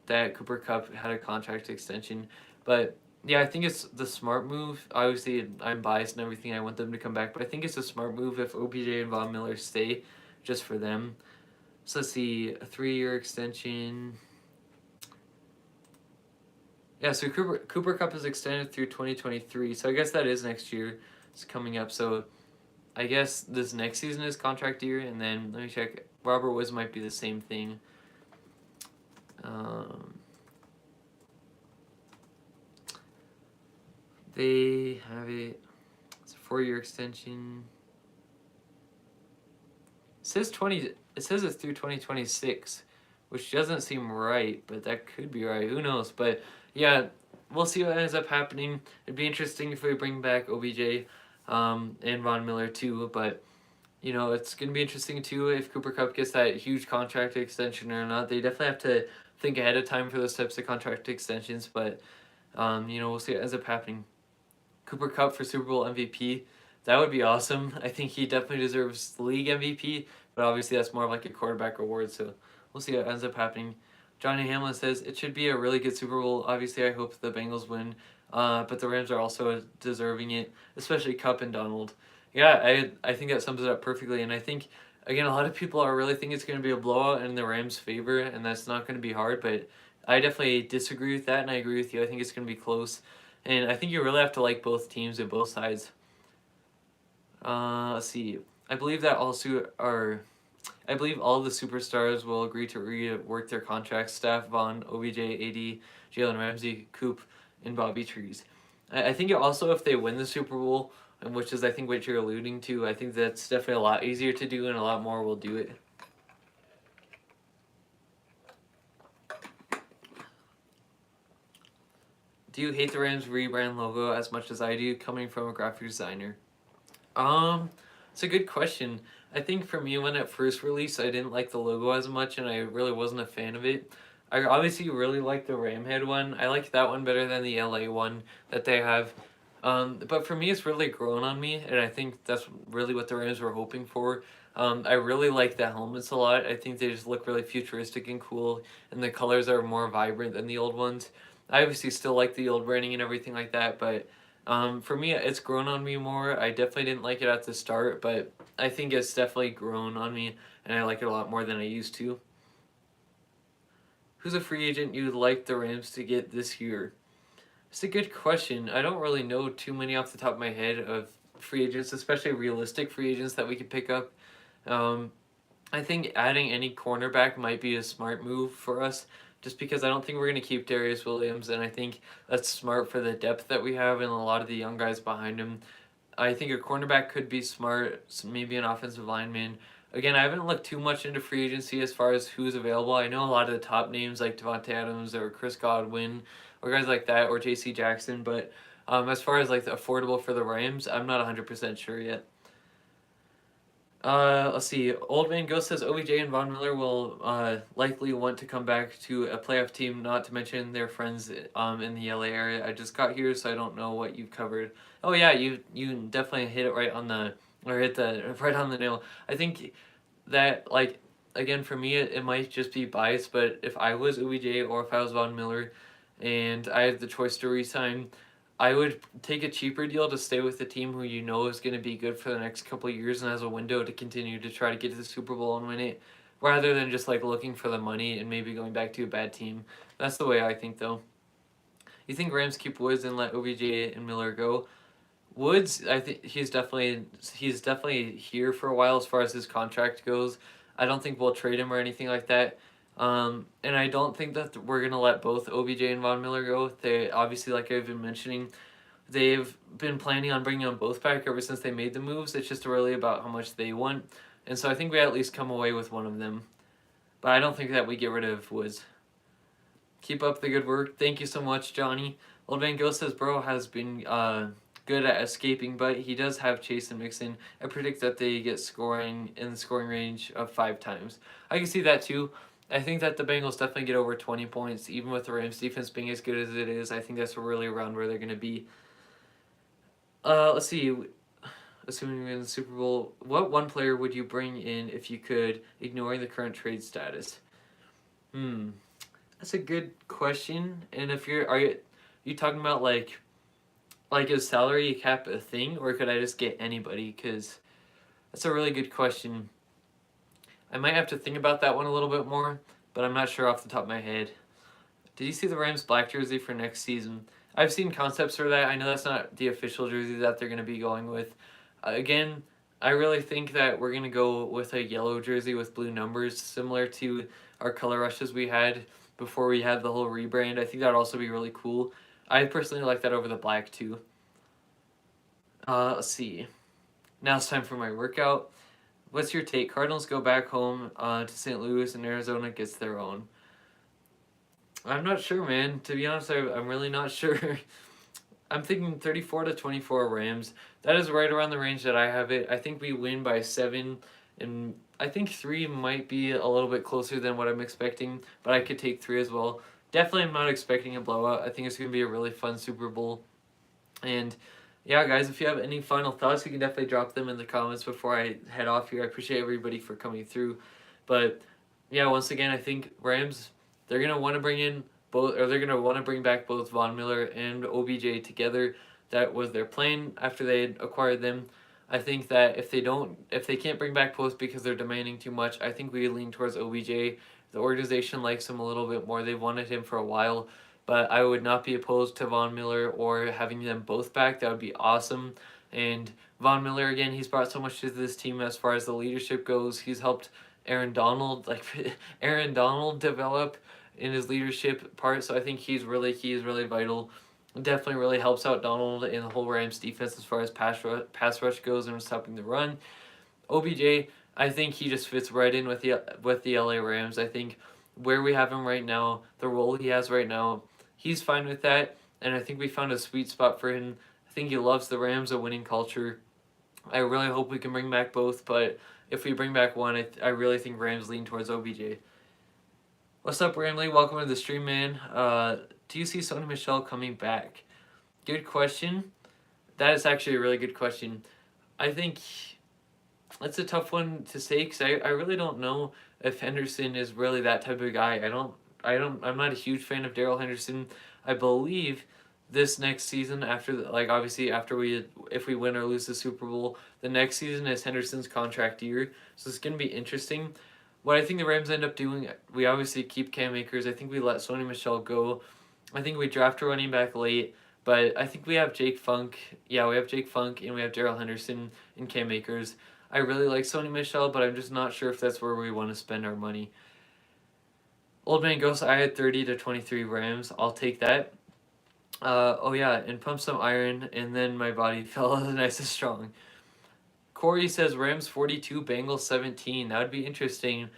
that Cooper Kupp had a contract extension. But yeah, I think it's the smart move. Obviously, I'm biased and everything. I want them to come back, but I think it's a smart move if OBJ and Von Miller stay just for them. So let's see, a 3-year extension. Yeah, so Cooper Kupp is extended through 2023. So I guess that is next year. It's coming up. So I guess this next season is contract year, and then let me check. Robert Woods might be the same thing. They have it. It's a 4-year extension. It says it's through 2026, which doesn't seem right, but that could be right. Who knows? But yeah, we'll see what ends up happening. It'd be interesting if we bring back OBJ, and Von Miller too. But you know, it's gonna be interesting too if Cooper Kupp gets that huge contract extension or not. They definitely have to think ahead of time for those types of contract extensions. But you know, we'll see what ends up happening. Cooper Kupp for Super Bowl MVP. That would be awesome. I think he definitely deserves league MVP, but obviously that's more of like a quarterback award, so we'll see what ends up happening. Johnny Hamlin says, it should be a really good Super Bowl. Obviously, I hope the Bengals win, but the Rams are also deserving it, especially Kupp and Donald. Yeah, I think that sums it up perfectly, and I think, again, a lot of people are really thinking it's going to be a blowout in the Rams' favor, and that's not going to be hard, but I definitely disagree with that, and I agree with you. I think it's going to be close. And I think you really have to like both teams and both sides. Let's see. I believe all of the superstars will agree to rework their contracts. Staff, Vaughn, OBJ, AD, Jalen Ramsey, Coop, and Bobby Trees. I think also if they win the Super Bowl, which is I think what you're alluding to, I think that's definitely a lot easier to do and a lot more will do it. Do you hate the Rams rebrand logo as much as I do, coming from a graphic designer? It's a good question. I think for me, when it first released, I didn't like the logo as much, and I really wasn't a fan of it. I obviously really like the Ramhead one. I like that one better than the LA one that they have. But for me, it's really grown on me, and I think that's really what the Rams were hoping for. I really like the helmets a lot. I think they just look really futuristic and cool, and the colors are more vibrant than the old ones. I obviously still like the old branding and everything like that, but for me, it's grown on me more. I definitely didn't like it at the start, but I think it's definitely grown on me, and I like it a lot more than I used to. Who's a free agent you'd like the Rams to get this year? It's a good question. I don't really know too many off the top of my head of free agents, especially realistic free agents that we could pick up. I think adding any cornerback might be a smart move for us, just because I don't think we're going to keep Darius Williams, and I think that's smart for the depth that we have and a lot of the young guys behind him. I think a cornerback could be smart, maybe an offensive lineman. Again, I haven't looked too much into free agency as far as who's available. I know a lot of the top names like Devontae Adams or Chris Godwin or guys like that, or J.C. Jackson, but as far as like the affordable for the Rams, I'm not 100% sure yet. Let's see. Old Man Ghost says OBJ and Von Miller will likely want to come back to a playoff team, not to mention their friends in the LA area. I just got here, so I don't know what you've covered. Oh yeah, you definitely hit it right on the right on the nail. I think that, like, again, for me it might just be biased, but if I was OBJ or if I was Von Miller and I had the choice to resign, I would take a cheaper deal to stay with the team who you know is going to be good for the next couple of years and has a window to continue to try to get to the Super Bowl and win it, rather than just like looking for the money and maybe going back to a bad team. That's the way I think, though. You think Rams keep Woods and let OBJ and Miller go? Woods, I think he's definitely here for a while as far as his contract goes. I don't think we'll trade him or anything like that. And I don't think that we're going to let both OBJ and Von Miller go. They obviously, like I've been mentioning, they've been planning on bringing them both back ever since they made the moves. It's just really about how much they want. And so I think we at least come away with one of them. But I don't think that we get rid of Woods. Keep up the good work. Thank you so much, Johnny. Old Man Ghost says Burrow has been good at escaping, but he does have Chase and Mixon. I predict that they get scoring in the scoring range of 5 times. I can see that too. I think that the Bengals definitely get over 20 points, even with the Rams defense being as good as it is. I think that's really around where they're going to be. Let's see. Assuming we win the Super Bowl, what one player would you bring in if you could, ignoring the current trade status? That's a good question. And if are you talking about like is salary cap a thing, or could I just get anybody? Because that's a really good question. I might have to think about that one a little bit more, but I'm not sure off the top of my head. Did you see the Rams black jersey for next season? I've seen concepts for that. I know that's not the official jersey that they're going to be going with. Again, I really think that we're going to go with a yellow jersey with blue numbers, similar to our color rushes we had before we had the whole rebrand. I think that would also be really cool. I personally like that over the black too. Let's see. Now it's time for my workout. What's your take? Cardinals go back home to St. Louis and Arizona gets their own. I'm not sure, man. To be honest, I'm really not sure. I'm thinking 34-24 Rams. That is right around the range that I have it. I think we win by 7, and I think 3 might be a little bit closer than what I'm expecting, but I could take 3 as well. Definitely I'm not expecting a blowout. I think it's going to be a really fun Super Bowl. And yeah, guys, if you have any final thoughts, you can definitely drop them in the comments before I head off here. I appreciate everybody for coming through. But yeah, once again, I think Rams, they're going to want to bring in both, or they're going to want to bring back both Von Miller and OBJ together. That was their plan after they had acquired them. I think that if they can't bring back both because they're demanding too much, I think we lean towards OBJ. The organization likes him a little bit more. They've wanted him for a while, but I would not be opposed to Von Miller or having them both back. That would be awesome. And Von Miller, again, he's brought so much to this team as far as the leadership goes. He's helped Aaron Donald develop in his leadership part. So I think he's really vital. Definitely really helps out Donald in the whole Rams defense as far as pass rush goes and stopping the run. OBJ, I think he just fits right in with the LA Rams. I think where we have him right now, the role he has right now, he's fine with that, and I think we found a sweet spot for him. I think he loves the Rams, a winning culture. I really hope we can bring back both, but if we bring back one, I really think Rams lean towards OBJ. What's up, Ramley? Welcome to the stream, man. Do you see Sony Michel coming back? Good question. That is actually a really good question. I think it's a tough one to say because I really don't know if Henderson is really that type of guy. I'm not a huge fan of Darrell Henderson. I believe this next season obviously if we win or lose the Super Bowl, the next season is Henderson's contract year. So it's going to be interesting. What I think the Rams end up doing, we obviously keep Cam Akers. I think we let Sony Michel go. I think we draft a running back late, but I think we have Jake Funk. Yeah, we have Jake Funk and we have Darrell Henderson and Cam Akers. I really like Sony Michel, but I'm just not sure if that's where we want to spend our money. Old Man Ghost, I had 30-23 Rams. I'll take that. Oh yeah, and pump some iron, and then my body felt nice and strong. Corey says Rams 42, Bengals 17. That would be interesting.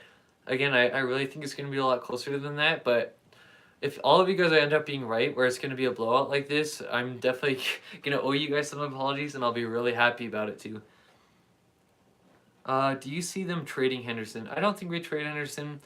Again, I really think it's going to be a lot closer than that, but if all of you guys end up being right, where it's going to be a blowout like this, I'm definitely going to owe you guys some apologies, and I'll be really happy about it too. Do you see them trading Henderson? I don't think we trade Henderson.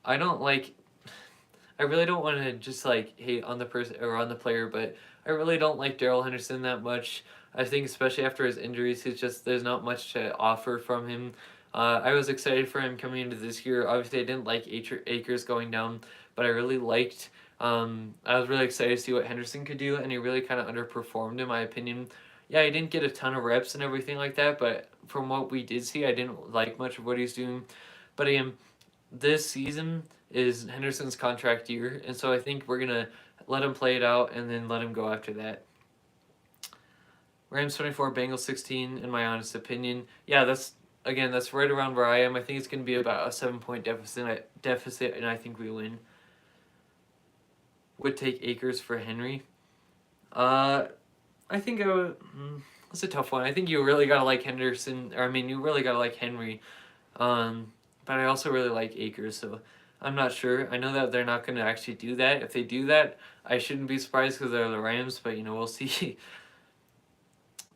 I really don't want to just hate on the person or on the player, but I really don't like Darrell Henderson that much. I think especially after his injuries, there's not much to offer from him. I was excited for him coming into this year. Obviously, I didn't like Akers going down, but I really liked. I was really excited to see what Henderson could do, and he really kind of underperformed in my opinion. Yeah, he didn't get a ton of reps and everything like that, but from what we did see, I didn't like much of what he's doing. But again, this season is Henderson's contract year, and so I think we're gonna let him play it out and then let him go after that. Rams 24, Bengals 16, in my honest opinion. Yeah, that's right around where I am. I think it's gonna be about a 7-point deficit, and I think we win. Would take Akers for Henry. I think it's a tough one. I think you really gotta like Henderson, you really gotta like Henry. But I also really like Akers, so I'm not sure. I know that they're not going to actually do that. If they do that, I shouldn't be surprised because they're the Rams, but we'll see.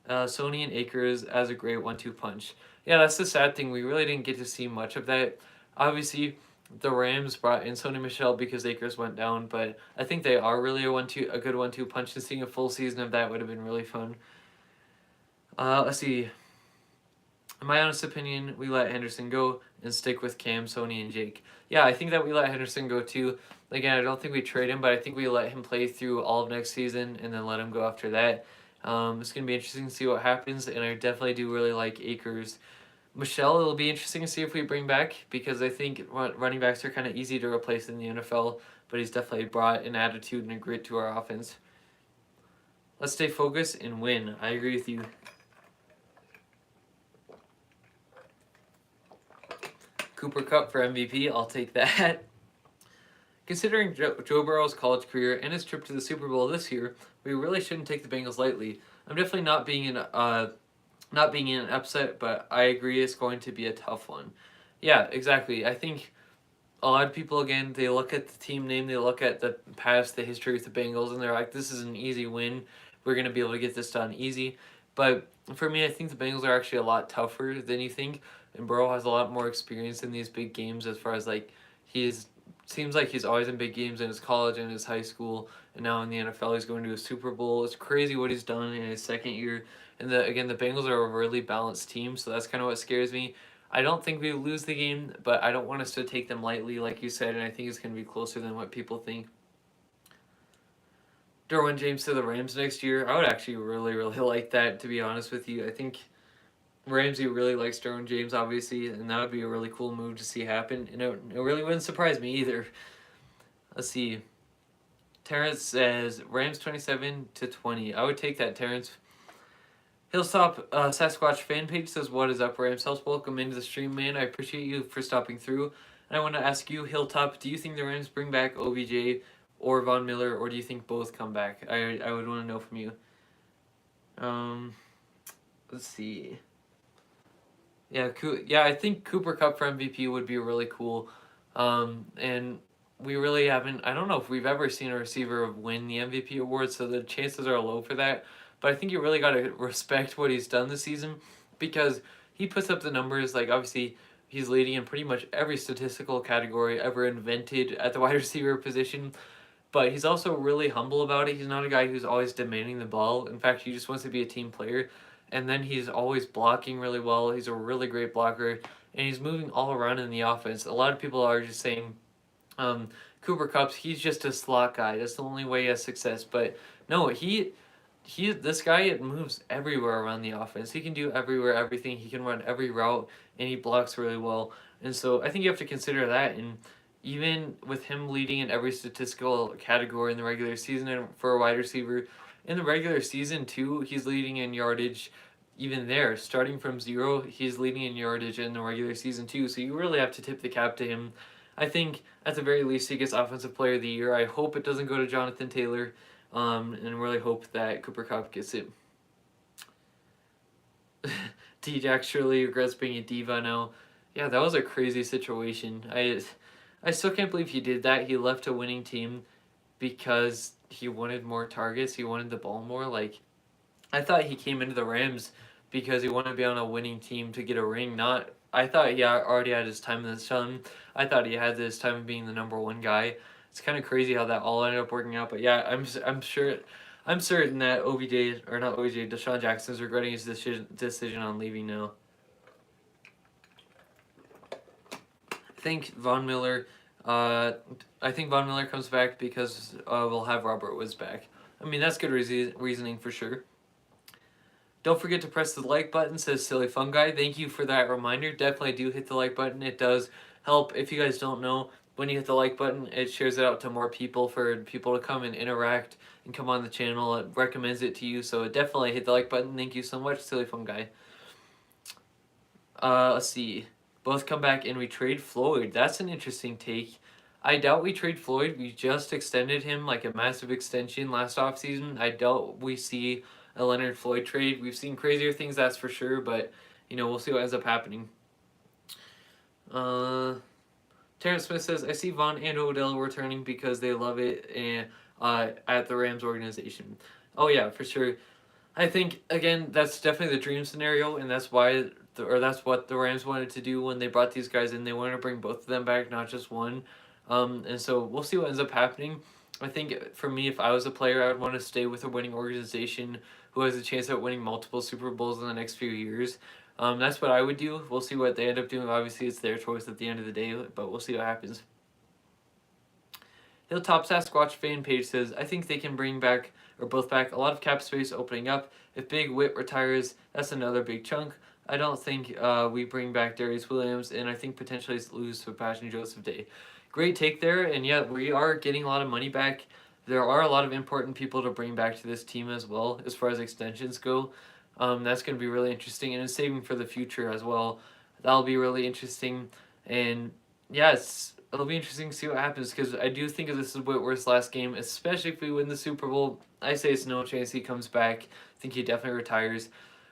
Sony and Akers as a great 1-2 punch. Yeah, that's the sad thing. We really didn't get to see much of that. Obviously, the Rams brought in Sony Michel because Akers went down, but I think they are really a good 1-2 punch, and seeing a full season of that would have been really fun. Let's see. In my honest opinion, we let Henderson go and stick with Cam, Sony, and Jake. Yeah, I think that we let Henderson go too. Again, I don't think we trade him, but I think we let him play through all of next season and then let him go after that. It's going to be interesting to see what happens, and I definitely do really like Akers. Michelle, it'll be interesting to see if we bring back, because I think running backs are kind of easy to replace in the NFL, but he's definitely brought an attitude and a grit to our offense. Let's stay focused and win. I agree with you. Cooper Kupp for MVP. I'll take that. Considering Joe Burrow's college career and his trip to the Super Bowl this year, we really shouldn't take the Bengals lightly. I'm definitely not being in an upset, but I agree it's going to be a tough one. Yeah, exactly. I think a lot of people, again, they look at the team name, they look at the past, the history with the Bengals, and they're like, this is an easy win. We're going to be able to get this done easy. But for me, I think the Bengals are actually a lot tougher than you think. And Burrow has a lot more experience in these big games as far as like seems like he's always in big games in his college and his high school, and now in the NFL he's going to a Super Bowl. It's crazy what he's done in his second year. And the Bengals are a really balanced team, so that's kind of what scares me. I don't think we lose the game, but I don't want us to take them lightly, like you said, and I think it's going to be closer than what people think. Derwin James to the Rams next year, I would actually really, really like that, to be honest with you. I think Ramsey really likes Derwin James, obviously, and that would be a really cool move to see happen. And it really wouldn't surprise me either. Let's see. Terrence says Rams 27-20. I would take that, Terrence. Hilltop Sasquatch fan page says, "What is up, Rams House? Welcome into the stream, man. I appreciate you for stopping through. And I want to ask you, Hilltop, do you think the Rams bring back OBJ or Von Miller, or do you think both come back? I would want to know from you." Let's see. Yeah, I think Cooper Kupp for MVP would be really cool. And we really haven't. I don't know if we've ever seen a receiver win the MVP award, so the chances are low for that. But I think you really got to respect what he's done this season, because he puts up the numbers. Like, obviously, he's leading in pretty much every statistical category ever invented at the wide receiver position. But he's also really humble about it. He's not a guy who's always demanding the ball. In fact, he just wants to be a team player. And then he's always blocking really well. He's a really great blocker. And he's moving all around in the offense. A lot of people are just saying Cooper Kupp, he's just a slot guy. That's the only way he has success. But no, this guy moves everywhere around the offense. He can do everything. He can run every route, and he blocks really well. And so I think you have to consider that. And even with him leading in every statistical category in the regular season, and for a wide receiver, in the regular season too, he's leading in yardage. Even there, starting from 0, he's leading in yardage in the regular season too. So you really have to tip the cap to him. I think at the very least he gets Offensive Player of the Year. I hope it doesn't go to Jonathan Taylor. And really hope that Cooper Kupp gets it. D-Jack surely regrets being a diva now. Yeah, that was a crazy situation. I still can't believe he did that. He left a winning team because he wanted more targets. He wanted the ball more. Like, I thought he came into the Rams because he wanted to be on a winning team to get a ring. I thought he already had his time in the sun. I thought he had his time of being the number one guy. It's kind of crazy how that all ended up working out. But yeah, I'm certain that Deshaun Jackson is regretting his decision on leaving now. I think Von Miller comes back because we'll have Robert Woods back. I mean, that's good reasoning for sure. Don't forget to press the like button, says Silly Fun Guy. Thank you for that reminder. Definitely do hit the like button. It does help. If you guys don't know, when you hit the like button, it shares it out to more people for people to come and interact and come on the channel. It recommends it to you, so definitely hit the like button. Thank you so much, Silly Fun Guy. Let's see. Both come back and we trade Floyd. That's an interesting take. I doubt we trade Floyd. We just extended him like a massive extension last offseason. I doubt we see a Leonard Floyd trade. We've seen crazier things, that's for sure, but we'll see what ends up happening. Terrence Smith says, "I see Von and Odell returning because they love it at the Rams organization." Oh yeah, for sure. I think again that's definitely the dream scenario, and that's why that's what the Rams wanted to do when they brought these guys in. They wanted to bring both of them back, not just one. And so we'll see what ends up happening. I think for me, if I was a player, I would want to stay with a winning organization who has a chance at winning multiple Super Bowls in the next few years. That's what I would do. We'll see what they end up doing. Obviously, it's their choice at the end of the day, but we'll see what happens. Hilltop Sasquatch fan page says, "I think they can bring back, or both back, a lot of cap space opening up. If Big Whit retires, that's another big chunk. I don't think we bring back Darius Williams, and I think potentially lose Sebastian Joseph Day." Great take there, and yeah, we are getting a lot of money back. There are a lot of important people to bring back to this team as well, as far as extensions go. That's going to be really interesting, and it's saving for the future as well. That'll be really interesting. And yeah, it'll be interesting to see what happens because I do think this is Whitworth's last game, especially if we win the Super Bowl. I say it's no chance he comes back. I think he definitely retires.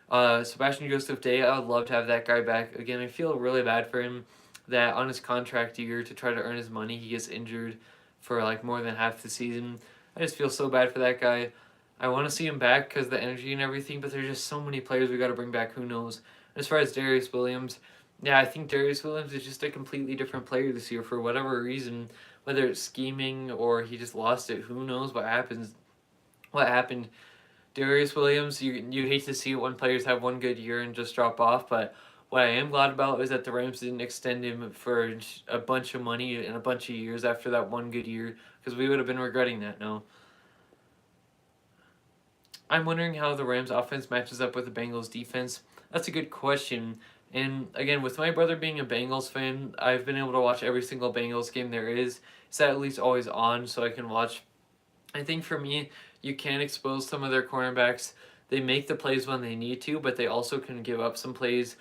Sebastian Joseph Day, I would love to have that guy back. Again, I feel really bad for him that on his contract year to try to earn his money, he gets injured for like more than half the season. I just feel so bad for that guy. I want to see him back because the energy and everything, but there's just so many players we got to bring back. Who knows? As far as Darius Williams, yeah, I think Darius Williams is just a completely different player this year for whatever reason, whether it's scheming or he just lost it. Who knows what happens? What happened? Darius Williams, you hate to see it when players have one good year and just drop off, but what I am glad about is that the Rams didn't extend him for a bunch of money and a bunch of years after that one good year because we would have been regretting that now. I'm wondering how the Rams offense matches up with the Bengals defense. That's a good question. And again, with my brother being a Bengals fan, I've been able to watch every single Bengals game there is. It's at least always on so I can watch. I think for me, you can expose some of their cornerbacks. They make the plays when they need to, but they also can give up some plays.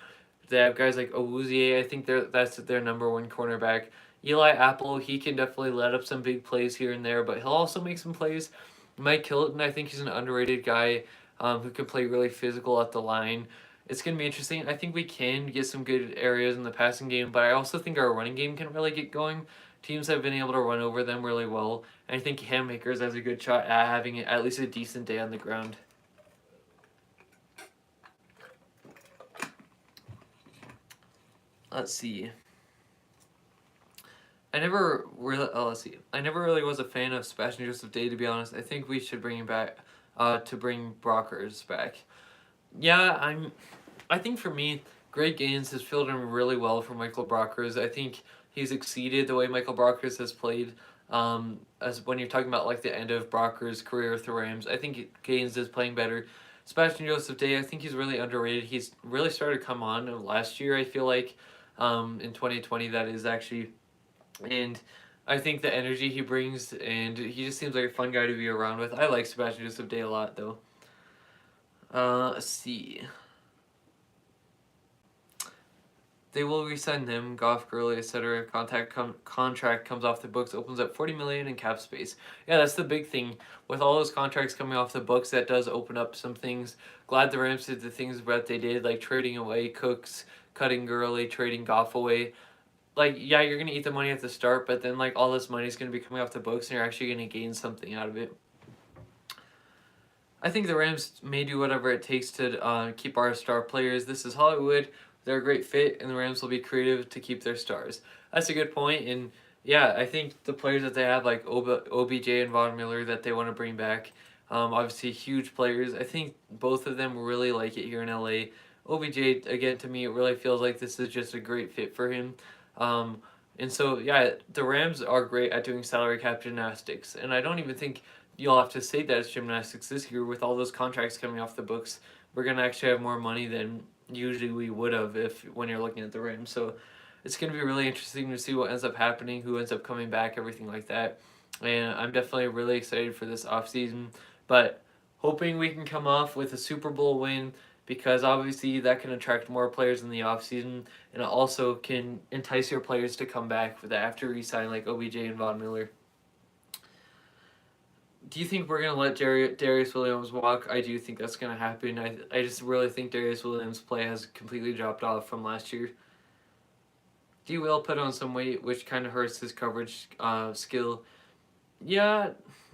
They have guys like Awuzie. I think that's their number one cornerback. Eli Apple, he can definitely let up some big plays here and there, but he'll also make some plays. Mike Hilton, I think he's an underrated guy who can play really physical at the line. It's going to be interesting. I think we can get some good areas in the passing game, but I also think our running game can really get going. Teams have been able to run over them really well, and I think Cam Akers has a good shot at having at least a decent day on the ground. Let's see. I never really was a fan of Sebastian Joseph Day, to be honest. I think we should bring him back, to bring Brockers back. Yeah, I think for me, Greg Gaines has filled in really well for Michael Brockers. I think he's exceeded the way Michael Brockers has played. As when you're talking about like the end of Brockers' career with the Rams, I think Gaines is playing better. Sebastian Joseph Day, I think he's really underrated. He's really started to come on last year. I feel like, in 2020, that is actually. And I think the energy he brings, and he just seems like a fun guy to be around with. I like Sebastian Joseph Day a lot, though. Let's see. They will resign them. Goff, Gurley, etc. Contract comes off the books, opens up $40 million in cap space. Yeah, that's the big thing with all those contracts coming off the books. That does open up some things. Glad the Rams did the things that they did, like trading away Cooks, cutting Gurley, trading Goff away. Like, yeah, you're going to eat the money at the start, but then, like, all this money is going to be coming off the books, and you're actually going to gain something out of it. I think the Rams may do whatever it takes to keep our star players. This is Hollywood. They're a great fit, and the Rams will be creative to keep their stars. That's a good point, and yeah, I think the players that they have, like OBJ and Von Miller, that they want to bring back, obviously huge players. I think both of them really like it here in LA. OBJ, again, to me, it really feels like this is just a great fit for him. And so, yeah, the Rams are great at doing salary cap gymnastics. And I don't even think you'll have to say that it's gymnastics this year with all those contracts coming off the books. We're going to actually have more money than usually we would have when you're looking at the Rams. So it's going to be really interesting to see what ends up happening, who ends up coming back, everything like that. And I'm definitely really excited for this offseason. But hoping we can come off with a Super Bowl win, because obviously that can attract more players in the offseason, and it also can entice your players to come back for the after re-sign like OBJ and Von Miller. Do you think we're going to let Darius Williams walk? I do think that's going to happen. I just really think Darius Williams' play has completely dropped off from last year. D. Will put on some weight, which kind of hurts his coverage skill. Yeah,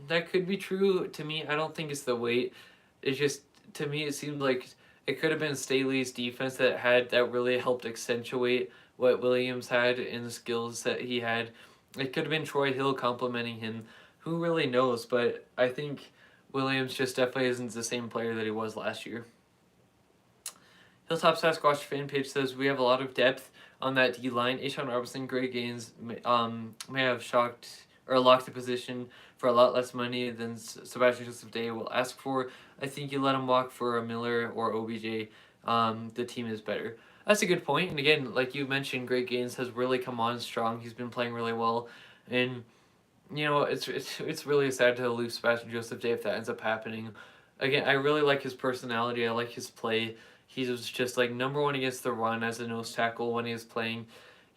that could be true. To me, I don't think it's the weight. It's just, to me, it seemed like it could have been Staley's defense that really helped accentuate what Williams had and the skills that he had. It could have been Troy Hill complimenting him. Who really knows? But I think Williams just definitely isn't the same player that he was last year. Hilltop Sasquatch fan page says we have a lot of depth on that D line. Ashawn Robinson, Greg Gaines may have locked the position for a lot less money than Sebastian Joseph Day will ask for. I think you let him walk for a Miller or OBJ. The team is better. That's a good point. And again, like you mentioned, Greg Gaines has really come on strong. He's been playing really well. And, you know, it's really sad to lose Sebastian Joseph Day if that ends up happening. Again, I really like his personality. I like his play. He was just like number one against the run as a nose tackle when he was playing.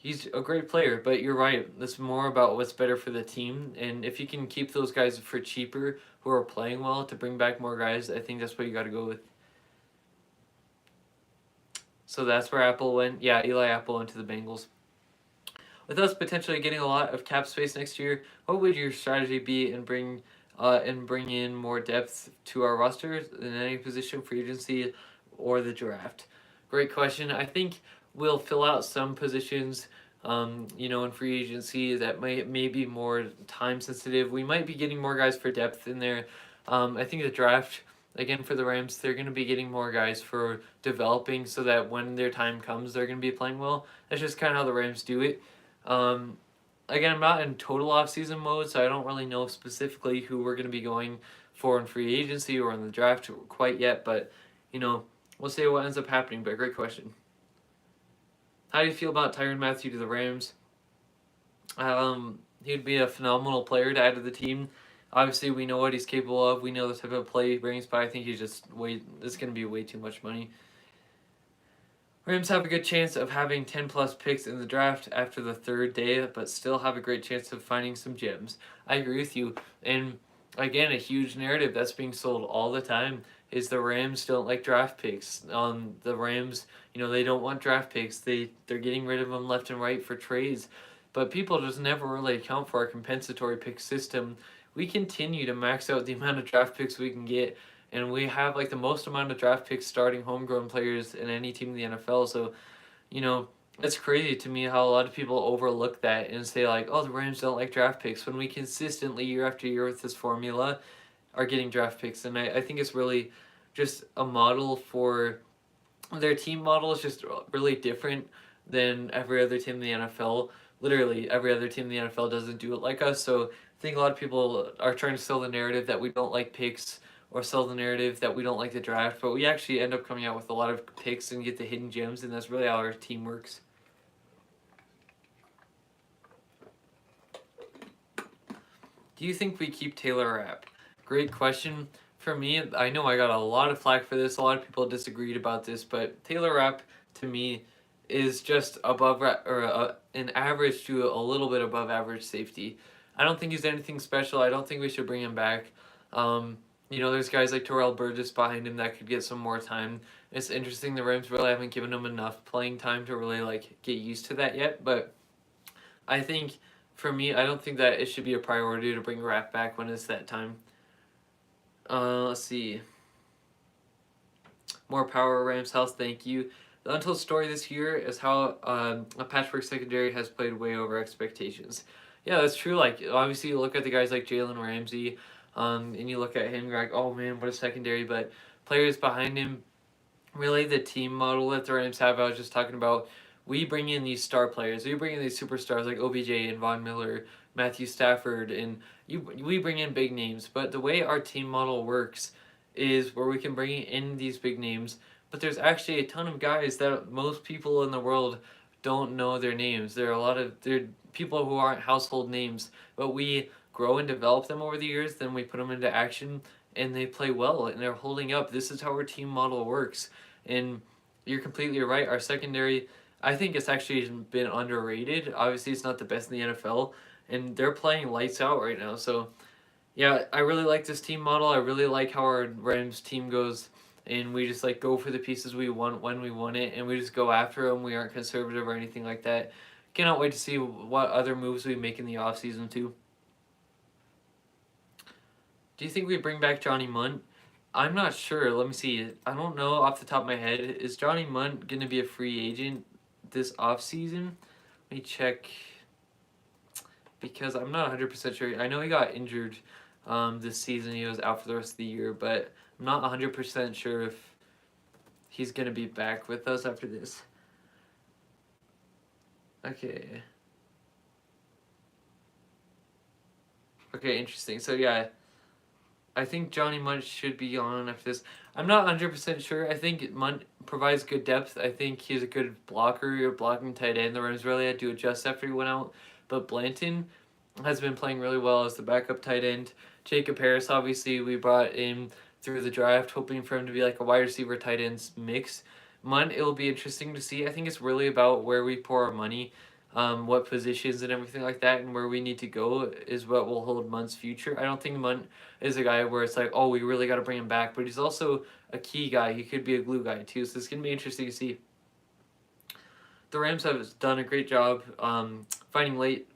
he's a great player, but you're right. It's more about what's better for the team, and if you can keep those guys for cheaper who are playing well to bring back more guys, I think that's what you got to go with. So that's where Apple went. Yeah, Eli Apple went to the Bengals. With us potentially getting a lot of cap space next year, what would your strategy be in bring in more depth to our roster in any position, free agency, or the draft? Great question. I think we'll fill out some positions, in free agency that may be more time sensitive. We might be getting more guys for depth in there. I think the draft, again, for the Rams, they're going to be getting more guys for developing so that when their time comes, they're going to be playing well. That's just kind of how the Rams do it. Again, I'm not in total off-season mode, so I don't really know specifically who we're going to be going for in free agency or in the draft quite yet, but, we'll see what ends up happening, but great question. How do you feel about Tyrann Mathieu to the Rams? He'd be a phenomenal player to add to the team. Obviously, we know what he's capable of. We know the type of play he brings, but I think he's it's going to be way too much money. Rams have a good chance of having 10 plus picks in the draft after the third day, but still have a great chance of finding some gems. I agree with you. And again, a huge narrative that's being sold all the time is the Rams don't like draft picks. The Rams, they don't want draft picks. They're getting rid of them left and right for trades. But people just never really account for our compensatory pick system. We continue to max out the amount of draft picks we can get, and we have like the most amount of draft picks starting homegrown players in any team in the NFL. So, it's crazy to me how a lot of people overlook that and say like, oh, the Rams don't like draft picks when we consistently year after year with this formula are getting draft picks. And I think it's really just a model for their team model is just really different than every other team in the NFL. Literally, every other team in the NFL doesn't do it like us. So I think a lot of people are trying to sell the narrative that we don't like picks or sell the narrative that we don't like the draft, but we actually end up coming out with a lot of picks and get the hidden gems, and that's really how our team works. Do you think we keep Taylor Rapp? Great question. For me, I know I got a lot of flack for this. A lot of people disagreed about this, but Taylor Rapp, to me, is just above an average to a little bit above average safety. I don't think he's anything special. I don't think we should bring him back. There's guys like Terrell Burgess behind him that could get some more time. It's interesting the Rams really haven't given him enough playing time to really get used to that yet. But I think for me, I don't think that it should be a priority to bring Rapp back when it's that time. Let's see. More power, Rams House. Thank you. The untold story this year is how a patchwork secondary has played way over expectations. Yeah, that's true. Obviously, you look at the guys like Jalen Ramsey, and you look at him, you're like, oh man, what a secondary. But players behind him, really the team model that the Rams have, I was just talking about, we bring in these star players. We bring in these superstars like OBJ and Von Miller, Matthew Stafford, and we bring in big names. But the way our team model works is where we can bring in these big names, but there's actually a ton of guys that most people in the world don't know their names. There are people who aren't household names, but we grow and develop them over the years, then we put them into action, and they play well, and they're holding up. This is how our team model works. And you're completely right. Our secondary, I think it's actually been underrated. Obviously, it's not the best in the NFL, and they're playing lights out right now. So, yeah, I really like this team model. I really like how our Rams team goes, and we just go for the pieces we want when we want it, and we just go after them. We aren't conservative or anything like that. Cannot wait to see what other moves we make in the offseason too. Do you think we bring back Johnny Mundt? I'm not sure. Let me see. I don't know off the top of my head. Is Johnny Mundt going to be a free agent this offseason? Let me check, because I'm not 100% sure. I know he got injured this season. He was out for the rest of the year, but I'm not 100% sure if he's going to be back with us after this. Okay. Okay, interesting. So, yeah, I think Johnny Mundt should be on after this. I'm not 100% sure. I think Mundt provides good depth. I think he's a good blocker, blocking tight end. The Rams really had to adjust after he went out. But Blanton has been playing really well as the backup tight end. Jacob Harris, obviously, we brought in through the draft, hoping for him to be like a wide receiver tight ends mix. Mundt, it'll be interesting to see. I think it's really about where we pour our money. what positions and everything like that, and where we need to go is what will hold Munt's future. I don't think Munt is a guy where it's like, oh, we really got to bring him back, but he's also a key guy. He could be a glue guy too, so it's going to be interesting to see. The Rams have done a great job finding late.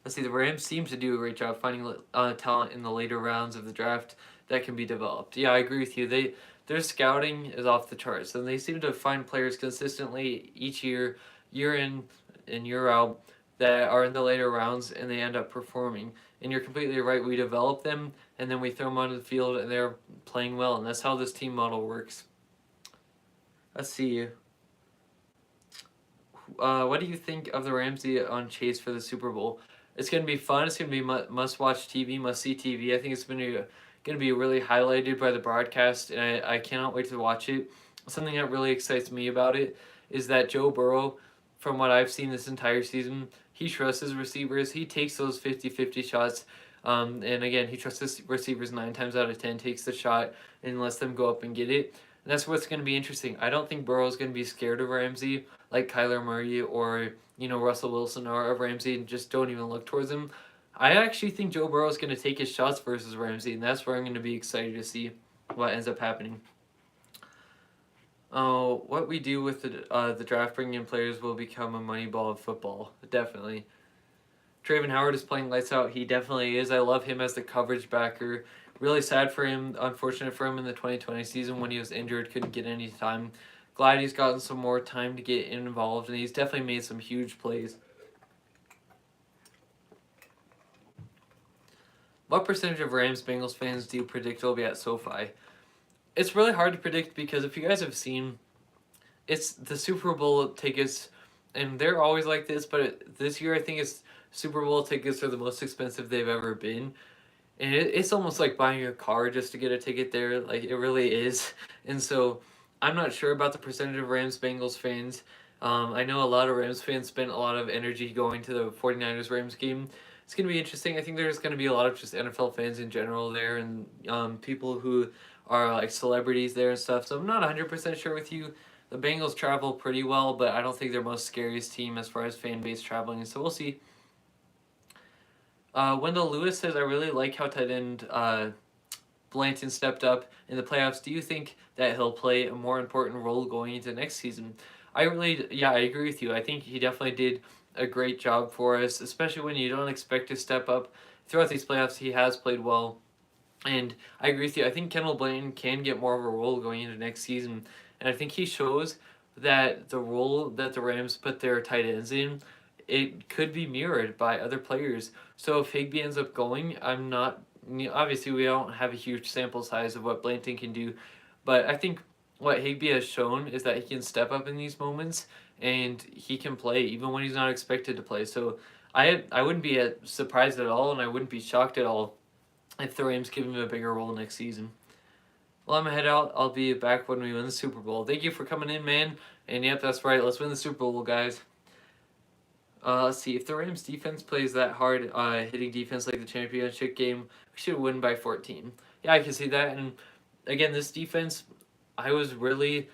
Let's see, the Rams seem to do a great job finding talent in the later rounds of the draft that can be developed. Yeah, I agree with you. Their scouting is off the charts, and they seem to find players consistently each year, year in and year out, that are in the later rounds, and they end up performing. And you're completely right. We develop them, and then we throw them onto the field, and they're playing well, and that's how this team model works. Let's see. What do you think of the Ramsey on Chase for the Super Bowl? It's going to be fun. It's going to be must-watch TV, must-see TV. I think it's going to be really highlighted by the broadcast, and I cannot wait to watch it. Something that really excites me about it is that Joe Burrow, from what I've seen this entire season, he trusts his receivers. He takes those 50-50 shots. And again, he trusts his receivers 9 times out of 10, takes the shot, and lets them go up and get it. And that's what's going to be interesting. I don't think Burrow's going to be scared of Ramsey like Kyler Murray or Russell Wilson or of Ramsey, and just don't even look towards him. I actually think Joe Burrow is going to take his shots versus Ramsey, and that's where I'm going to be excited to see what ends up happening. What we do with the draft bringing in players will become a money ball of football, definitely. Traven Howard is playing lights out. He definitely is. I love him as the coverage backer. Really sad for him, unfortunate for him in the 2020 season when he was injured, couldn't get any time. Glad he's gotten some more time to get involved, and he's definitely made some huge plays. What percentage of Rams Bengals fans do you predict will be at SoFi? It's really hard to predict because if you guys have seen, it's the Super Bowl tickets, and they're always like this, but this year I think it's Super Bowl tickets are the most expensive they've ever been. And it's almost like buying a car just to get a ticket there. Like, it really is. And so I'm not sure about the percentage of Rams Bengals fans. I know a lot of Rams fans spent a lot of energy going to the 49ers Rams game. It's going to be interesting. I think there's going to be a lot of just NFL fans in general there, and people who are like celebrities there and stuff. So I'm not 100% sure with you. The Bengals travel pretty well, but I don't think they're most scariest team as far as fan base traveling. So we'll see. Wendell Lewis says, I really like how tight end Blanton stepped up in the playoffs. Do you think that he'll play a more important role going into next season? I agree with you. I think he definitely did a great job for us, especially when you don't expect to step up. Throughout these playoffs, he has played well. And I agree with you. I think Kendall Blanton can get more of a role going into next season. And I think he shows that the role that the Rams put their tight ends in, it could be mirrored by other players. So if Higbee ends up going, obviously we don't have a huge sample size of what Blanton can do, but I think what Higbee has shown is that he can step up in these moments and he can play even when he's not expected to play. So I wouldn't be surprised at all, and I wouldn't be shocked at all if the Rams give him a bigger role next season. Well, I'm head out. I'll be back when we win the Super Bowl. Thank you for coming in, man. And yep, that's right. Let's win the Super Bowl, guys. Let's see. If the Rams defense plays that hard hitting defense like the championship game, we should win by 14. Yeah, I can see that. And again, this defense, I was really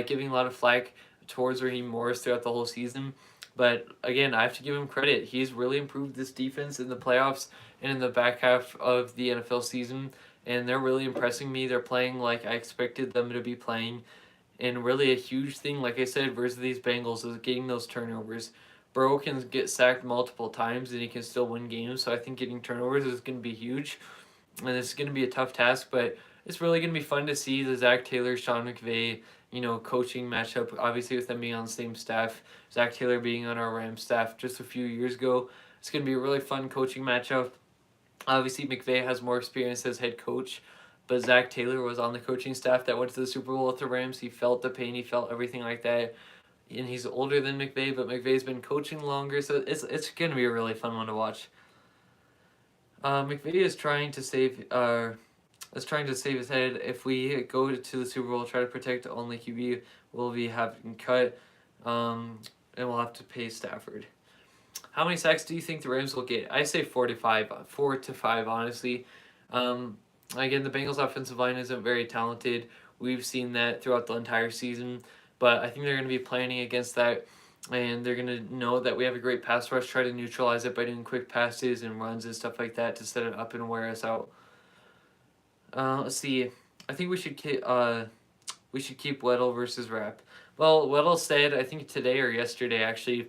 giving a lot of flack towards Raheem Morris throughout the whole season. But again, I have to give him credit. He's really improved this defense in the playoffs and in the back half of the NFL season. And they're really impressing me. They're playing like I expected them to be playing. And really a huge thing, like I said, versus these Bengals is getting those turnovers. Burrow can get sacked multiple times and he can still win games. So I think getting turnovers is going to be huge. And it's going to be a tough task, but it's really going to be fun to see the Zach Taylor, Sean McVay, coaching matchup. Obviously with them being on the same staff, Zach Taylor being on our Rams staff just a few years ago. It's going to be a really fun coaching matchup. Obviously McVay has more experience as head coach, but Zach Taylor was on the coaching staff that went to the Super Bowl with the Rams. He felt the pain, he felt everything like that. And he's older than McVay, but McVay's been coaching longer, so it's going to be a really fun one to watch. McVay is trying to save his head. If we go to the Super Bowl, try to protect only QB, we'll be having cut, and we'll have to pay Stafford. How many sacks do you think the Rams will get? I say 4 to 5, honestly. Again, the Bengals' offensive line isn't very talented. We've seen that throughout the entire season. But I think they're going to be planning against that. and they're going to know that we have a great pass rush, try to neutralize it by doing quick passes and runs and stuff like that to set it up and wear us out. Let's see. I think we should keep Weddle versus Rap. Well, Weddle said, I think today or yesterday actually,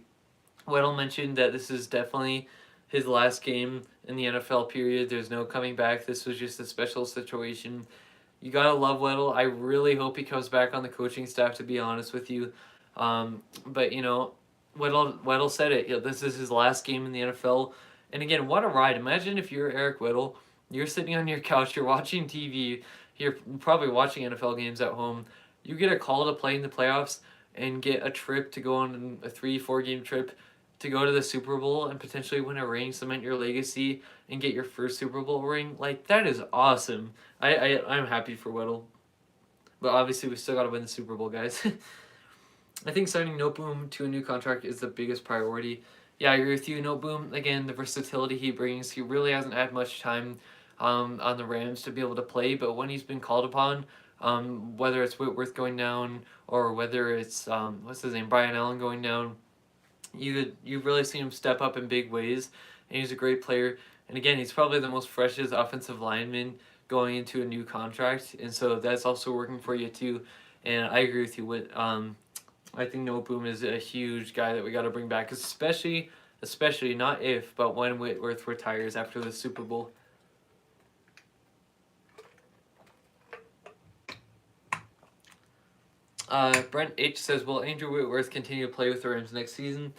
Weddle mentioned that this is definitely his last game in the NFL period. There's no coming back. This was just a special situation. You gotta love Weddle. I really hope he comes back on the coaching staff, to be honest with you. But Weddle said it. This is his last game in the NFL. And again, what a ride! Imagine if you're Eric Weddle, you're sitting on your couch, you're watching TV, you're probably watching NFL games at home. You get a call to play in the playoffs and get a trip to go on a 3-4 game trip to go to the Super Bowl and potentially win a ring, cement your legacy, and get your first Super Bowl ring. Like, that is awesome. I'm happy for Weddle. But obviously, we still got to win the Super Bowl, guys. I think signing Noteboom to a new contract is the biggest priority. Yeah, I agree with you. Noteboom, again, the versatility he brings. He really hasn't had much time on the Rams to be able to play, but when he's been called upon, whether it's Whitworth going down or whether it's, Brian Allen going down, you've really seen him step up in big ways, and he's a great player. And again, he's probably the most freshest offensive lineman going into a new contract, and so that's also working for you too. And I agree with you. I think Noteboom is a huge guy that we got to bring back, especially not if, but when Whitworth retires after the Super Bowl. Brent H says, will Andrew Whitworth continue to play with the Rams next season?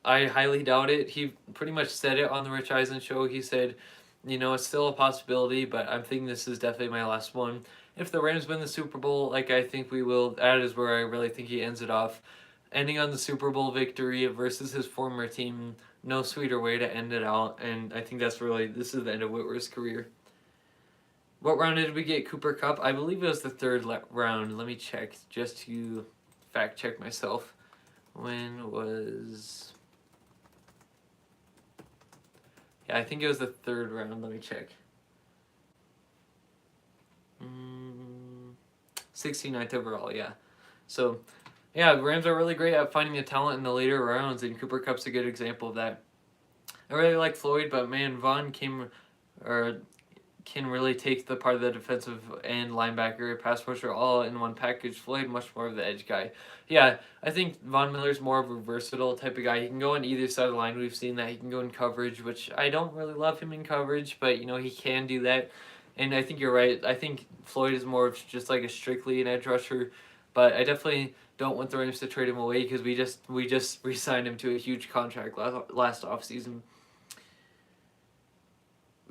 I highly doubt it. He pretty much said it on the Rich Eisen show. He said, it's still a possibility, but I'm thinking this is definitely my last one. If the Rams win the Super Bowl, like I think we will, that is where I really think he ends it off. Ending on the Super Bowl victory versus his former team, no sweeter way to end it out, and I think this is the end of Whitworth's career. What round did we get Cooper Kupp? I believe it was the third round. Let me check, just to fact check myself. When was... Yeah, I think it was the third round. Let me check. 69th overall, yeah. So, yeah, the Rams are really great at finding the talent in the later rounds, and Cooper Kupp's a good example of that. I really like Floyd, but man, Vaughn can really take the part of the defensive end, linebacker, pass rusher, all in one package. Floyd, much more of the edge guy. Yeah, I think Von Miller's more of a versatile type of guy. He can go on either side of the line. We've seen that. He can go in coverage, which I don't really love him in coverage, but, he can do that. And I think you're right. I think Floyd is more of just like a strictly an edge rusher, but I definitely don't want the Rams to trade him away because we just re-signed him to a huge contract last offseason.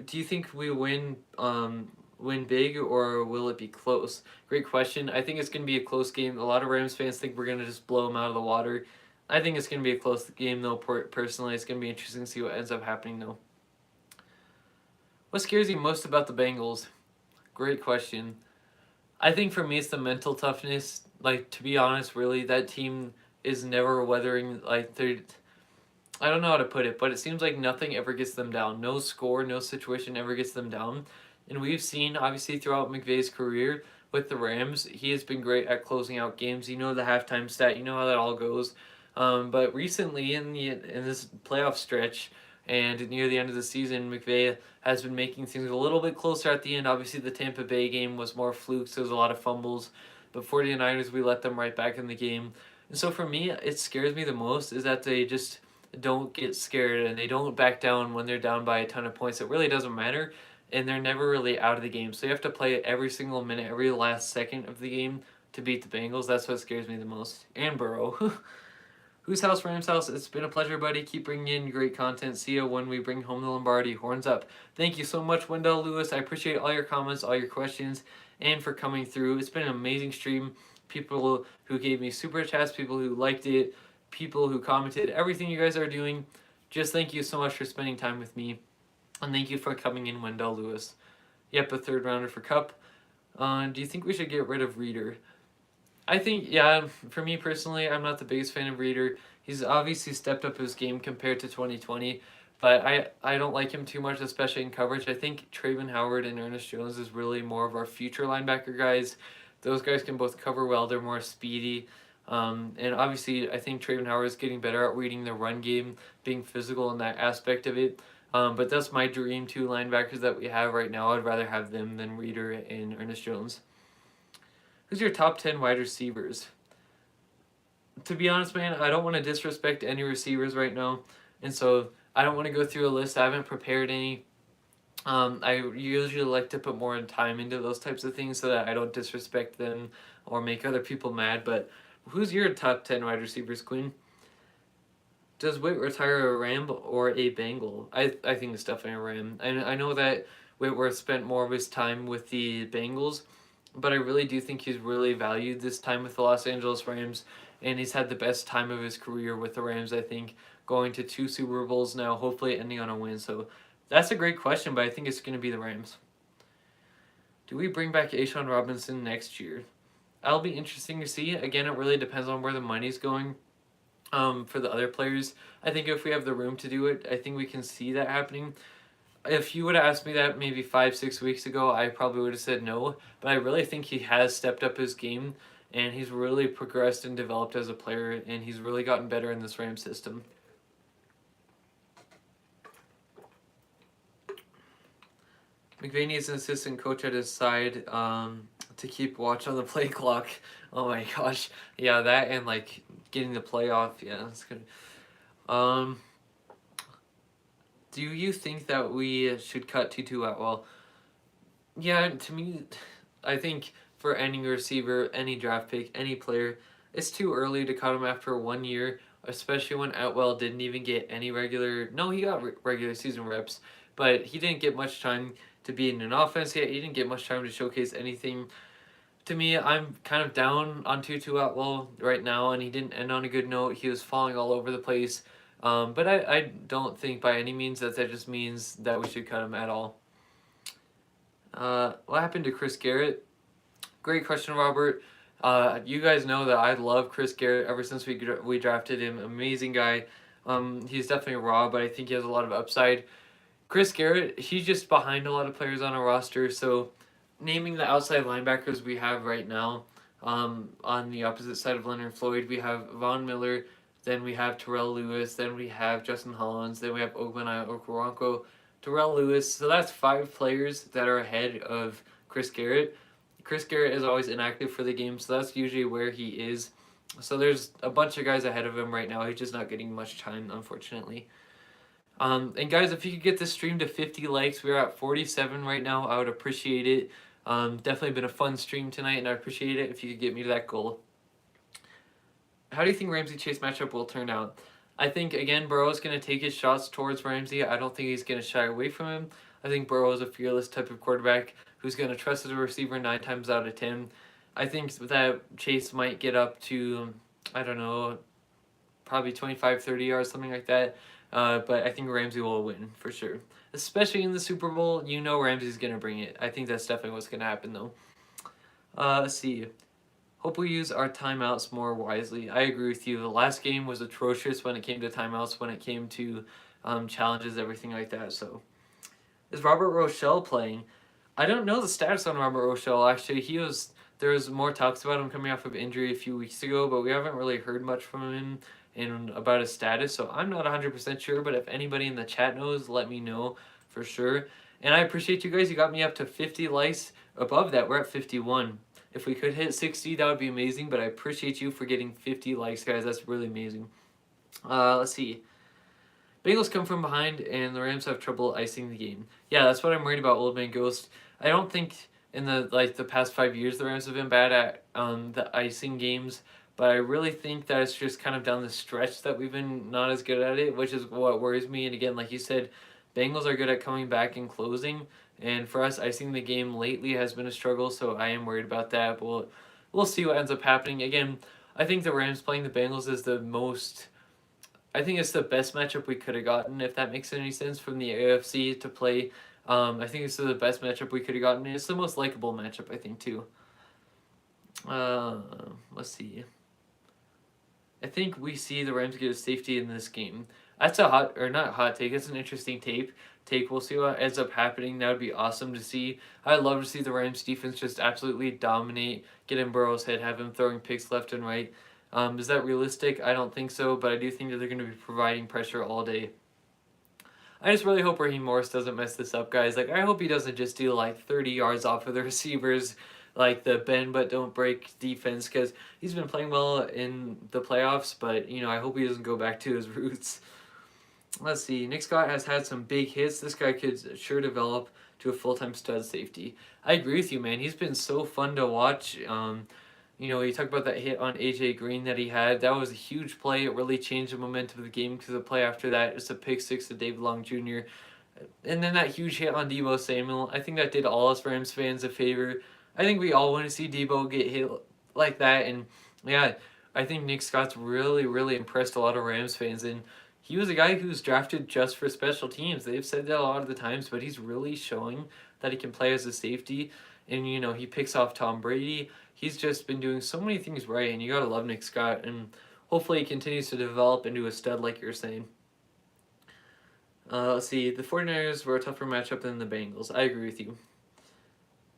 Do you think we win big, or will it be close? Great question. I think it's going to be a close game. A lot of Rams fans think we're going to just blow them out of the water. I think it's going to be a close game, though, personally. It's going to be interesting to see what ends up happening, though. What scares you most about the Bengals? Great question. I think for me it's the mental toughness. Like, to be honest, really, that team is never weathering, I don't know how to put it, but it seems like nothing ever gets them down. No score, no situation ever gets them down. And we've seen, obviously, throughout McVay's career with the Rams, he has been great at closing out games. You know the halftime stat. You know how that all goes. But recently, in this playoff stretch and near the end of the season, McVay has been making things a little bit closer at the end. Obviously, the Tampa Bay game was more flukes. There was a lot of fumbles. But 49ers, we let them right back in the game. And so for me, it scares me the most is that they just don't get scared and they don't back down when they're down by a ton of points. It really doesn't matter, and they're never really out of the game. So you have to play it every single minute, every last second of the game to beat the Bengals. That's what scares me the most. And Burrow. Whose house, Rams house? It's been a pleasure, buddy. Keep bringing in great content. See you when we bring home the Lombardi. Horns up. Thank you so much, Wendell Lewis. I appreciate all your comments, all your questions, and for coming through. It's been an amazing stream. People who gave me super chats, people who liked it, people who commented, everything you guys are doing. Just thank you so much for spending time with me. And thank you for coming in, Wendell Lewis. Yep, a third rounder for Kupp. Do you think we should get rid of Reader? I think, yeah, for me personally, I'm not the biggest fan of Reader. He's obviously stepped up his game compared to 2020, but I don't like him too much, especially in coverage. I think Trayvon Howard and Ernest Jones is really more of our future linebacker guys. Those guys can both cover well. They're more speedy. And obviously, I think Trayvon Howard is getting better at reading the run game, being physical in that aspect of it. But that's my dream two linebackers that we have right now. I'd rather have them than Reader and Ernest Jones. Who's your top 10 wide receivers? To be honest, man, I don't want to disrespect any receivers right now. And so I don't want to go through a list. I haven't prepared any. I usually like to put more time into those types of things so that I don't disrespect them or make other people mad. But who's your top 10 wide receivers, Queen? Does Whitworth retire a Ram or a Bengal? I think it's definitely a Ram. I know that Whitworth spent more of his time with the Bengals, but I really do think he's really valued this time with the Los Angeles Rams, and he's had the best time of his career with the Rams, I think, going to 2 Super Bowls now, hopefully ending on a win. So that's a great question, but I think it's going to be the Rams. Do we bring back Ashawn Robinson next year? That'll be interesting to see. Again, it really depends on where the money's going. For the other players, I think if we have the room to do it, I think we can see that happening. If you would have asked me that maybe 5-6 weeks ago, I probably would have said no. But I really think he has stepped up his game, and he's really progressed and developed as a player, and he's really gotten better in this Ram system. McVay needs an assistant coach at his side to keep watch on the play clock. Oh my gosh. Yeah, that and like getting the playoff. Yeah, that's good. Do you think that we should cut Tutu Atwell? Yeah, to me, I think for any receiver, any draft pick, any player, it's too early to cut him after 1 year, especially when Atwell didn't even get any regular. No, he got regular season reps, but he didn't get much time to be in an offense yet. He didn't get much time to showcase anything. To me, I'm kind of down on Tutu Atwell right now, and he didn't end on a good note. He was falling all over the place. But I don't think by any means that just means that we should cut him at all. What happened to Chris Garrett? Great question, Robert. You guys know that I love Chris Garrett ever since we drafted him. Amazing guy. He's definitely raw, but I think he has a lot of upside. Chris Garrett, he's just behind a lot of players on our roster, so naming the outside linebackers we have right now, on the opposite side of Leonard Floyd, we have Von Miller, then we have Terrell Lewis, then we have Justin Hollins, then we have Ogbenai Okoronkwo, Terrell Lewis. So that's 5 players that are ahead of Chris Garrett. Chris Garrett is always inactive for the game, so that's usually where he is. So there's a bunch of guys ahead of him right now. He's just not getting much time, unfortunately. And guys, if you could get this stream to 50 likes, we're at 47 right now. I would appreciate it. Definitely been a fun stream tonight, and I appreciate it if you could get me to that goal. How do you think Ramsey Chase matchup will turn out? I think, again, Burrow is going to take his shots towards Ramsey. I don't think he's going to shy away from him. I think Burrow is a fearless type of quarterback who's going to trust his receiver 9 times out of 10. I think that Chase might get up to, I don't know, probably 25, 30 yards, something like that. But I think Ramsey will win for sure. Especially in the Super Bowl, you know Ramsey's going to bring it. I think that's definitely what's going to happen, though. Let's see. Hope we use our timeouts more wisely. I agree with you. The last game was atrocious when it came to timeouts, when it came to challenges, everything like that. So, is Robert Rochelle playing? I don't know the status on Robert Rochelle. Actually, there was more talks about him coming off of injury a few weeks ago, but we haven't really heard much from him and about his status. So I'm not 100% sure. But if anybody in the chat knows, let me know for sure. And I appreciate you guys. You got me up to 50 likes. Above that, we're at 51. If we could hit 60, that would be amazing, but I appreciate you for getting 50 likes, guys. That's really amazing. Let's see. Bengals come from behind, and the Rams have trouble icing the game. Yeah, that's what I'm worried about, Old Man Ghost. I don't think in the past 5 years the Rams have been bad at the icing games, but I really think that it's just kind of down the stretch that we've been not as good at it, which is what worries me. And again, like you said, Bengals are good at coming back and closing. And for us, icing the game lately has been a struggle, so I am worried about that. But we'll see what ends up happening. Again, I think the Rams playing the Bengals is I think it's the best matchup we could have gotten, if that makes any sense, from the AFC to play. I think it's the best matchup we could have gotten. It's the most likable matchup, I think, too. Let's see. I think we see the Rams get a safety in this game. That's not hot take. It's an interesting take. We'll see what ends up happening. That would be awesome to see. I'd love to see the Rams defense just absolutely dominate, get in Burrow's head, have him throwing picks left and right. Is that realistic? I don't think so, but I do think that they're going to be providing pressure all day. I just really hope Raheem Morris doesn't mess this up, guys. Like, I hope he doesn't just do like 30 yards off of the receivers, like the bend but don't break defense, because he's been playing well in the playoffs, but, I hope he doesn't go back to his roots. Let's see. Nick Scott has had some big hits. This guy could sure develop to a full-time stud safety. I agree with you, man. He's been so fun to watch. You talk about that hit on AJ Green that he had. That was a huge play. It really changed the momentum of the game, because the play after that is a pick six to David Long Jr. And then that huge hit on Deebo Samuel. I think that did all us Rams fans a favor. I think we all want to see Deebo get hit like that. And yeah, I think Nick Scott's really, really impressed a lot of Rams fans. And he was a guy who's drafted just for special teams. They've said that a lot of the times, but he's really showing that he can play as a safety. And, he picks off Tom Brady. He's just been doing so many things right, and you got to love Nick Scott. And hopefully he continues to develop into a stud like you're saying. Let's see. The 49ers were a tougher matchup than the Bengals. I agree with you.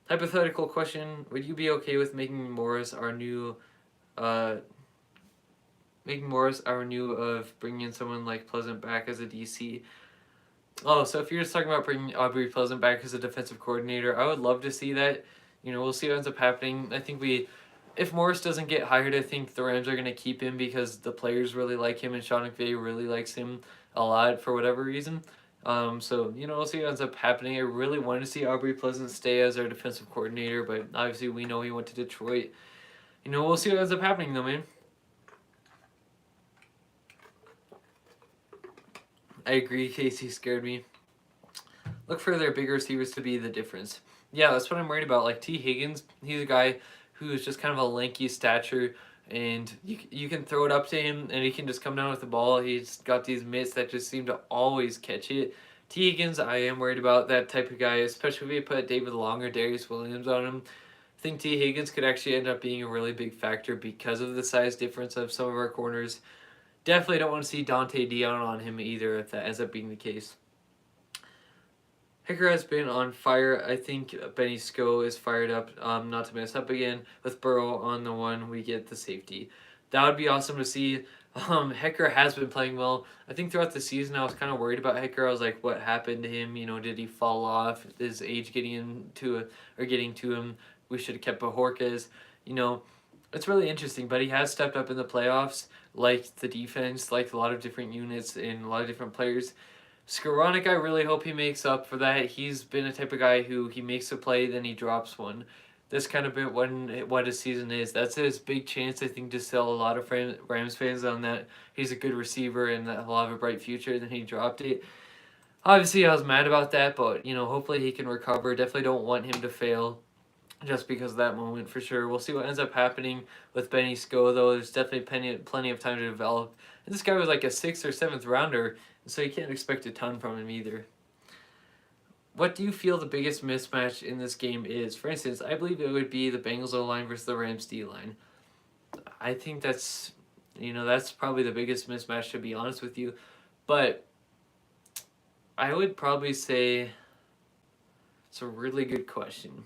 Hypothetical question. Would you be okay with making Morris our new of bringing in someone like Pleasant back as a DC? Oh, so if you're just talking about bringing Aubrey Pleasant back as a defensive coordinator, I would love to see that. We'll see what ends up happening. I think if Morris doesn't get hired, I think the Rams are going to keep him because the players really like him and Sean McVay really likes him a lot for whatever reason. So, we'll see what ends up happening. I really wanted to see Aubrey Pleasant stay as our defensive coordinator, but obviously we know he went to Detroit. We'll see what ends up happening though, man. I agree, Casey scared me. Look for their bigger receivers to be the difference. Yeah, that's what I'm worried about. Like T. Higgins, he's a guy who is just kind of a lanky stature, and you can throw it up to him, and he can just come down with the ball. He's got these mitts that just seem to always catch it. T. Higgins, I am worried about that type of guy, especially if we put David Long or Darius Williams on him. I think T. Higgins could actually end up being a really big factor because of the size difference of some of our corners. Definitely don't want to see Dante Dion on him either if that ends up being the case. Hicker has been on fire. I think Benny Sko is fired up, not to mess up again. With Burrow on the one, we get the safety. That would be awesome to see. Hecker has been playing well. I think throughout the season I was kind of worried about Hecker. I was like, what happened to him? Did he fall off? Is age getting to him? We should have kept Bajorquez. It's really interesting, but he has stepped up in the playoffs, like the defense, like a lot of different units and a lot of different players. Skoranek, I really hope he makes up for that. He's been a type of guy who he makes a play, then he drops one. That's kind of been what his season is. That's his big chance, I think, to sell a lot of Rams fans on that he's a good receiver and that he'll have a bright future. Then he dropped it. Obviously, I was mad about that, but, hopefully he can recover. Definitely don't want him to fail just because of that moment for sure. We'll see what ends up happening with Benny Sko, though. There's definitely plenty of time to develop. And this guy was like a 6th or 7th rounder, so you can't expect a ton from him either. What do you feel the biggest mismatch in this game is? For instance, I believe it would be the Bengals O-line versus the Rams D-line. I think that's probably the biggest mismatch, to be honest with you. But I would probably say it's a really good question.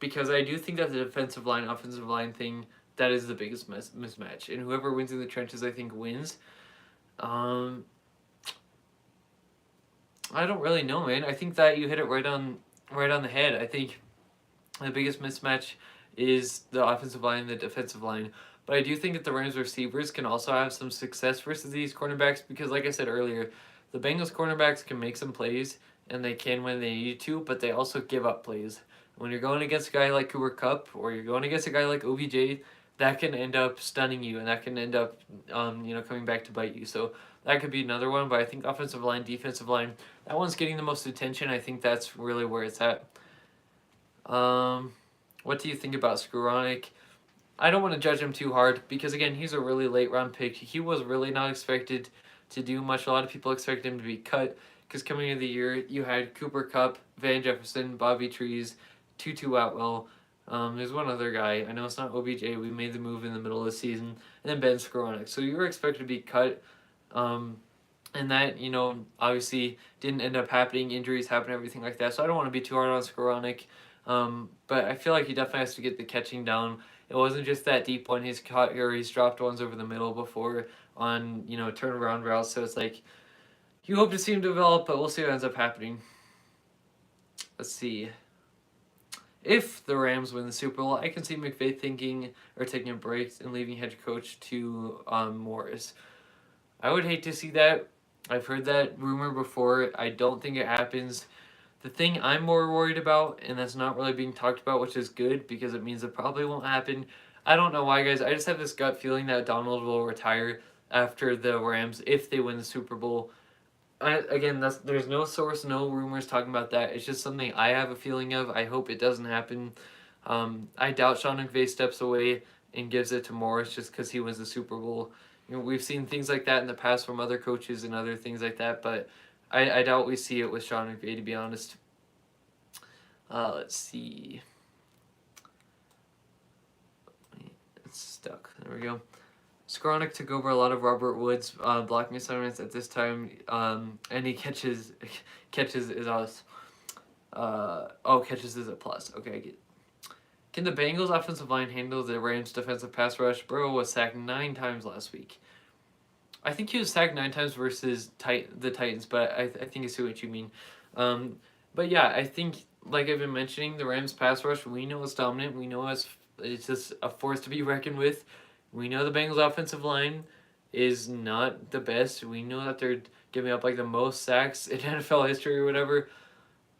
Because I do think that the defensive line, offensive line thing, that is the biggest mismatch. And whoever wins in the trenches, I think, wins. I don't really know, man. I think that you hit it right on the head. I think the biggest mismatch is the offensive line and the defensive line. But I do think that the Rams receivers can also have some success versus these cornerbacks because, like I said earlier, the Bengals cornerbacks can make some plays, and they can when they need to, but they also give up plays. When you're going against a guy like Cooper Kupp or you're going against a guy like OBJ, that can end up stunning you, and that can end up, coming back to bite you. So that could be another one, but I think offensive line, defensive line, that one's getting the most attention. I think that's really where it's at. What do you think about Skoranek? I don't want to judge him too hard because, again, he's a really late round pick. He was really not expected to do much. A lot of people expected him to be cut because coming into the year, you had Cooper Kupp, Van Jefferson, Bobby Trees, Tutu Atwell. There's one other guy. I know it's not OBJ. We made the move in the middle of the season. And then Ben Skoranek. So you were expected to be cut. And that, obviously didn't end up happening. Injuries happen, everything like that. So I don't want to be too hard on Skoranek. But I feel like he definitely has to get the catching down. It wasn't just that deep one he's caught, or he's dropped ones over the middle before on, turnaround routes. So it's like, you hope to see him develop, but we'll see what ends up happening. Let's see. If the Rams win the Super Bowl, I can see McVay thinking or taking a break and leaving head coach to Morris. I would hate to see that. I've heard that rumor before. I don't think it happens. The thing I'm more worried about, and that's not really being talked about, which is good because it means it probably won't happen. I don't know why, guys. I just have this gut feeling that Donald will retire after the Rams if they win the Super Bowl. There's no source, no rumors talking about that. It's just something I have a feeling of. I hope it doesn't happen. I doubt Sean McVay steps away and gives it to Morris just because he wins the Super Bowl. We've seen things like that in the past from other coaches and other things like that, but I doubt we see it with Sean McVay, to be honest. Let's see. It's stuck. There we go. Skowronek took over a lot of Robert Woods' blocking assignments at this time, and he catches is us. Catches is a plus. Okay, I get it. Can the Bengals offensive line handle the Rams defensive pass rush? Burrow was sacked 9 times last week. I think he was sacked 9 times versus the Titans, but I think I see what you mean. But yeah, I think, like I've been mentioning, the Rams pass rush, we know it's dominant. We know it's just a force to be reckoned with. We know the Bengals offensive line is not the best. We know that they're giving up like the most sacks in NFL history or whatever.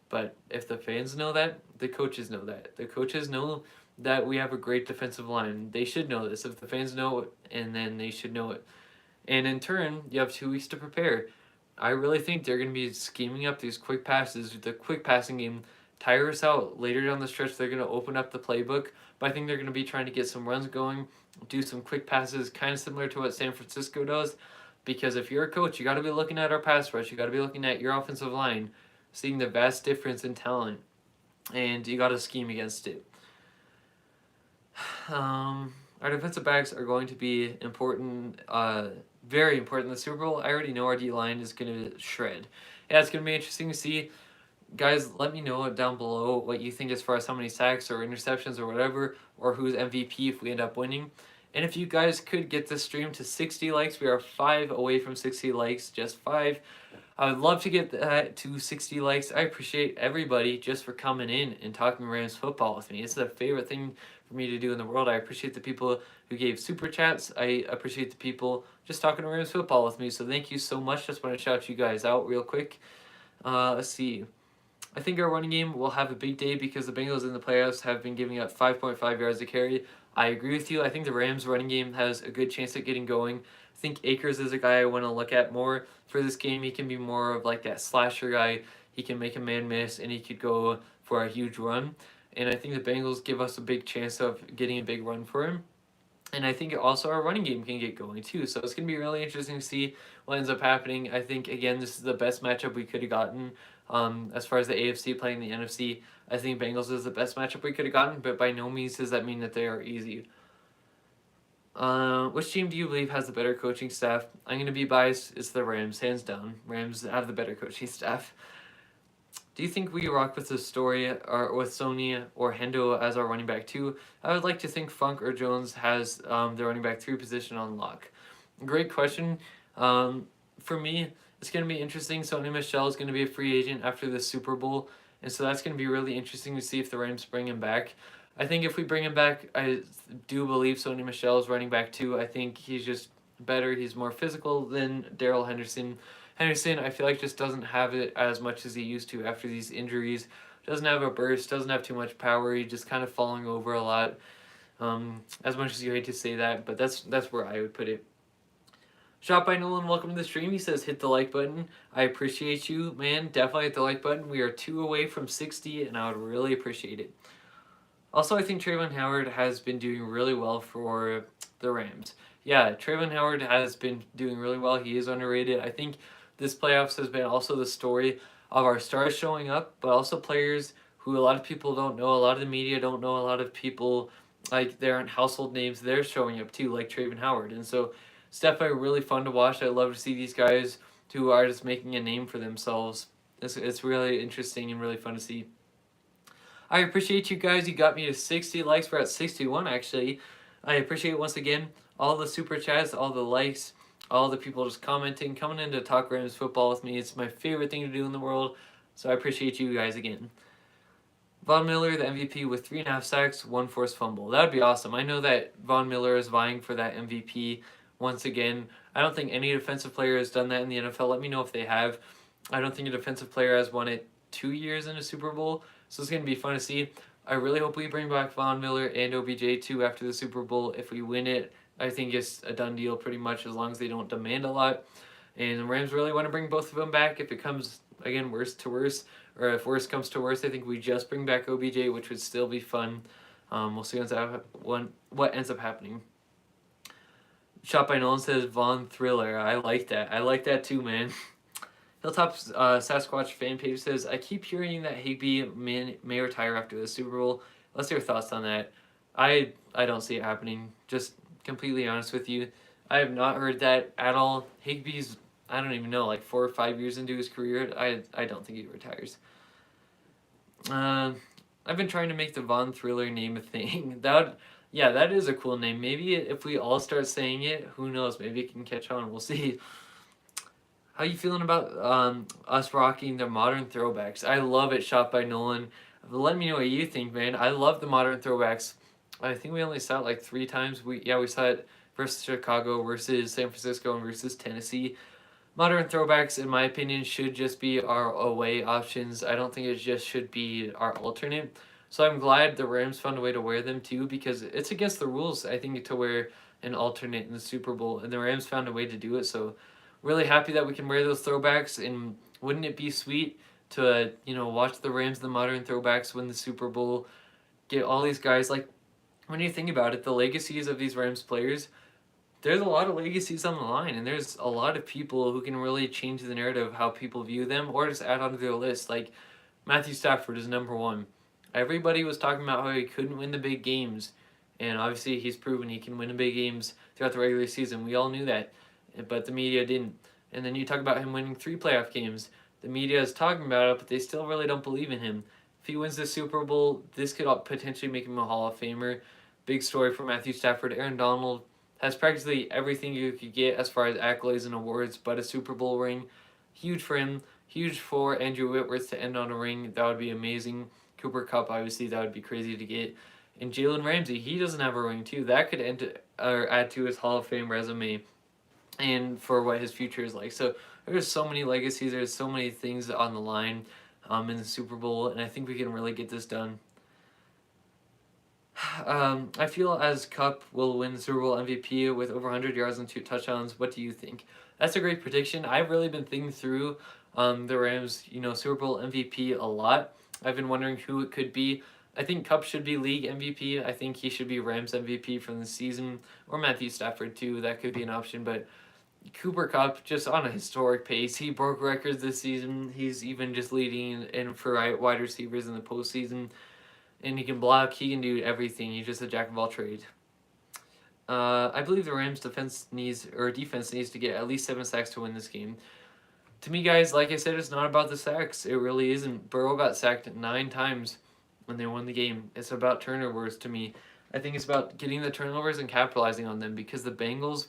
But if the fans know that, the coaches know that. The coaches know that we have a great defensive line. They should know this. If the fans know it, and then they should know it. And in turn, you have 2 weeks to prepare. I really think they're going to be scheming up these quick passes. The quick passing game tire us out. Later down the stretch, they're going to open up the playbook. But I think they're going to be trying to get some runs going, do some quick passes, kind of similar to what San Francisco does. Because if you're a coach, you got to be looking at our pass rush. You got to be looking at your offensive line, seeing the vast difference in talent. And you got to scheme against it. Our defensive backs are going to be important, very important in the Super Bowl. I already know our D-line is going to shred. Yeah, it's going to be interesting to see. Guys, let me know down below what you think as far as how many sacks or interceptions or whatever, or who's MVP if we end up winning. And if you guys could get this stream to 60 likes, we are 5 away from 60 likes, just 5. I would love to get that to 60 likes. I appreciate everybody just for coming in and talking Rams football with me. It's the favorite thing for me to do in the world. I appreciate the people who gave super chats. I appreciate the people just talking Rams football with me. So thank you so much. Just want to shout you guys out real quick. Let's see. I think our running game will have a big day because the Bengals in the playoffs have been giving up 5.5 yards a carry. I agree with you. I think the Rams running game has a good chance at getting going. I think Akers is a guy I want to look at more for this game. He can be more of like that slasher guy. He can make a man miss, and he could go for a huge run. And I think the Bengals give us a big chance of getting a big run for him. And I think also our running game can get going too. So it's going to be really interesting to see what ends up happening. I think, again, this is the best matchup we could have gotten as far as the AFC playing the NFC. I think Bengals is the best matchup we could have gotten, but by no means does that mean that they are easy. Which team do you believe has the better coaching staff? I'm going to be biased. It's the Rams, hands down. Rams have the better coaching staff. Do you think we rock with the story or with Sony or Hendo as our running back 2? I would like to think Funk or Jones has the running back 3 position on lock. Great question. For me, it's going to be interesting. Sony Michel is going to be a free agent after the Super Bowl, and so that's going to be really interesting to see if the Rams bring him back. I think if we bring him back, I do believe Sony Michel is running back 2. I think he's just better. He's more physical than Darrell Henderson. Henderson, I feel like, just doesn't have it as much as he used to after these injuries. Doesn't have a burst, doesn't have too much power. He's just kind of falling over a lot. As much as you hate to say that, but that's where I would put it. Shot by Nolan, welcome to the stream. He says, hit the like button. I appreciate you, man. Definitely hit the like button. We are 2 away from 60, and I would really appreciate it. Also, I think Trayvon Howard has been doing really well for the Rams. Yeah, Trayvon Howard has been doing really well. He is underrated. I think this playoffs has been also the story of our stars showing up, but also players who a lot of people don't know, a lot of the media don't know, a lot of people, like, they aren't household names, they're showing up too, like Trayvon Howard. And so it's definitely really fun to watch. I love to see these guys who are just making a name for themselves. It's really interesting and really fun to see. I appreciate you guys. You got me to 60 likes. We're at 61 actually. I appreciate once again all the super chats, all the likes, all the people just commenting, coming in to talk Rams football with me. It's my favorite thing to do in the world. So I appreciate you guys again. Von Miller, the MVP with 3.5 sacks, 1 forced fumble. That would be awesome. I know that Von Miller is vying for that MVP once again. I don't think any defensive player has done that in the NFL. Let me know if they have. I don't think a defensive player has won it 2 years in a Super Bowl. So it's going to be fun to see. I really hope we bring back Von Miller and OBJ too after the Super Bowl. If we win it, I think it's a done deal pretty much as long as they don't demand a lot. And the Rams really want to bring both of them back. If it comes, again, worse to worse, or if worse comes to worse, I think we just bring back OBJ, which would still be fun. We'll see what ends up happening. Shot by Nolan says Von Thriller. I like that. I like that too, man. Hilltop Sasquatch fan page says, I keep hearing that Higbee may retire after the Super Bowl. What's your thoughts on that? I don't see it happening. Just completely honest with you. I have not heard that at all. Higbee's, I don't even know, like 4 or 5 years into his career. I don't think he retires. I've been trying to make the Von Thriller name a thing. That is a cool name. Maybe if we all start saying it, who knows? Maybe it can catch on. We'll see. How you feeling about us rocking the modern throwbacks? I love it, Shot by Nolan. Let me know what you think, man. I love the modern throwbacks. I think we only saw it like 3 times. We saw it versus Chicago, versus San Francisco, and versus Tennessee. Modern throwbacks, in my opinion, should just be our away options. I don't think it just should be our alternate. So I'm glad the Rams found a way to wear them too, because it's against the rules, I think, to wear an alternate in the Super Bowl, and the Rams found a way to do it. So really happy that we can wear those throwbacks, and wouldn't it be sweet to watch the Rams, the modern throwbacks, win the Super Bowl, get all these guys, like, when you think about it, the legacies of these Rams players, there's a lot of legacies on the line, and there's a lot of people who can really change the narrative of how people view them, or just add onto their list. Like Matthew Stafford is number 1. Everybody was talking about how he couldn't win the big games, and obviously he's proven he can win the big games throughout the regular season. We all knew that, but the media didn't. And then you talk about him winning 3 playoff games. The media is talking about it, but they still really don't believe in him. If he wins the Super Bowl, this could potentially make him a Hall of Famer. Big story for Matthew Stafford. Aaron Donald has practically everything you could get as far as accolades and awards, but a Super Bowl ring. Huge for him. Huge for Andrew Whitworth to end on a ring. That would be amazing. Cooper Kupp, obviously, that would be crazy to get. And Jalen Ramsey, he doesn't have a ring too. That could add to his Hall of Fame resume and for what his future is like. So there's so many legacies. There's so many things on the line in the Super Bowl, and I think we can really get this done. I feel as Kupp will win the Super Bowl MVP with over 100 yards and 2 touchdowns. What do you think? That's a great prediction. I've really been thinking through the Rams, Super Bowl MVP a lot. I've been wondering who it could be. I think Kupp should be league MVP. I think he should be Rams MVP from the season, or Matthew Stafford too. That could be an option, but Cooper Kupp just on a historic pace. He broke records this season. He's even just leading in for wide receivers in the postseason. And he can block. He can do everything. He's just a jack of all trades. I believe the Rams defense needs to get at least 7 sacks to win this game. To me, guys, like I said, it's not about the sacks. It really isn't. Burrow got sacked 9 times when they won the game. It's about turnovers to me. I think it's about getting the turnovers and capitalizing on them, because the Bengals,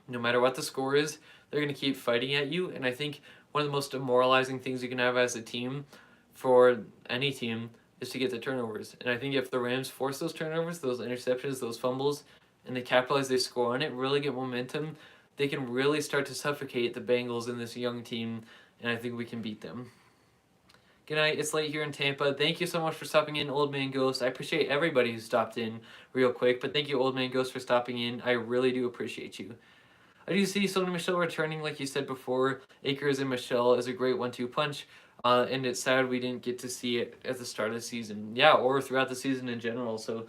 no matter what the score is, they're going to keep fighting at you. And I think one of the most demoralizing things you can have as a team, for any team, is to get the turnovers. And I think if the Rams force those turnovers, those interceptions, those fumbles, and they capitalize, they score on it, really get momentum, they can really start to suffocate the Bengals in this young team, and I think we can beat them. Good night. It's late here in Tampa. Thank you so much for stopping in, Old Man Ghost. I appreciate everybody who stopped in real quick, but thank you, Old Man Ghost, for stopping in. I really do appreciate you. I do see Sony Michel returning, like you said before. Akers and Michel is a great 1-2 punch. And it's sad we didn't get to see it at the start of the season. Yeah, or throughout the season in general. So,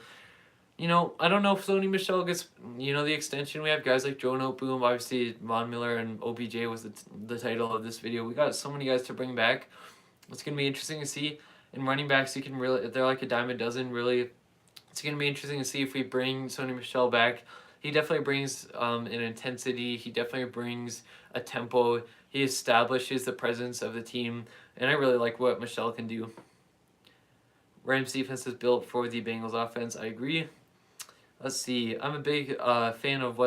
I don't know if Sony Michel gets, the extension. We have guys like Joe Noteboom. Obviously, Von Miller and OBJ was the title of this video. We got so many guys to bring back. It's going to be interesting to see. And running backs, they're like a dime a dozen, really. It's going to be interesting to see if we bring Sony Michel back. He definitely brings an intensity. He definitely brings a tempo. He establishes the presence of the team. And I really like what Michel can do. Rams defense is built for the Bengals offense. I agree. Let's see. I'm a big fan of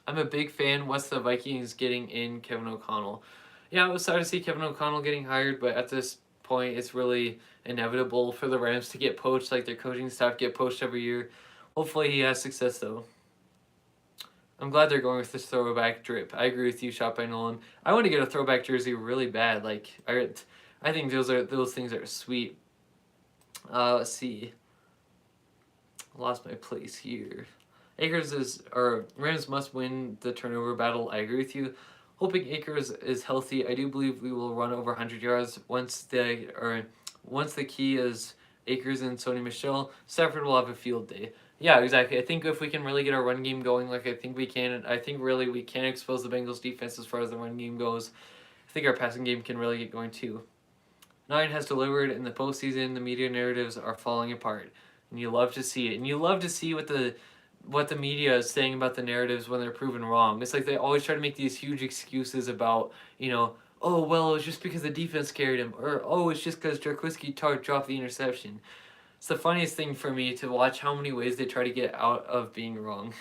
I'm a big fan. What's the Vikings getting in Kevin O'Connell? Yeah, I was sad to see Kevin O'Connell getting hired, but at this point, it's really inevitable for the Rams to get poached. Like their coaching staff get poached every year. Hopefully, he has success though. I'm glad they're going with this throwback drip. I agree with you, Shot by Nolan. I want to get a throwback jersey really bad. Like I think those things are sweet. Let's see. Lost my place here. Rams must win the turnover battle. I agree with you. Hoping Akers is healthy. I do believe we will run over 100 yards once the key is Akers and Sony Michel. Stafford will have a field day. Yeah, exactly. I think if we can really get our run game going, like I think we can, I think really we can expose the Bengals defense as far as the run game goes. I think our passing game can really get going too. Nine has delivered in the postseason. The media narratives are falling apart, and you love to see it. And you love to see what the media is saying about the narratives when they're proven wrong. It's like they always try to make these huge excuses about, oh, well, it was just because the defense carried him, or oh, it's just because Jarkowski dropped the interception. It's the funniest thing for me to watch how many ways they try to get out of being wrong.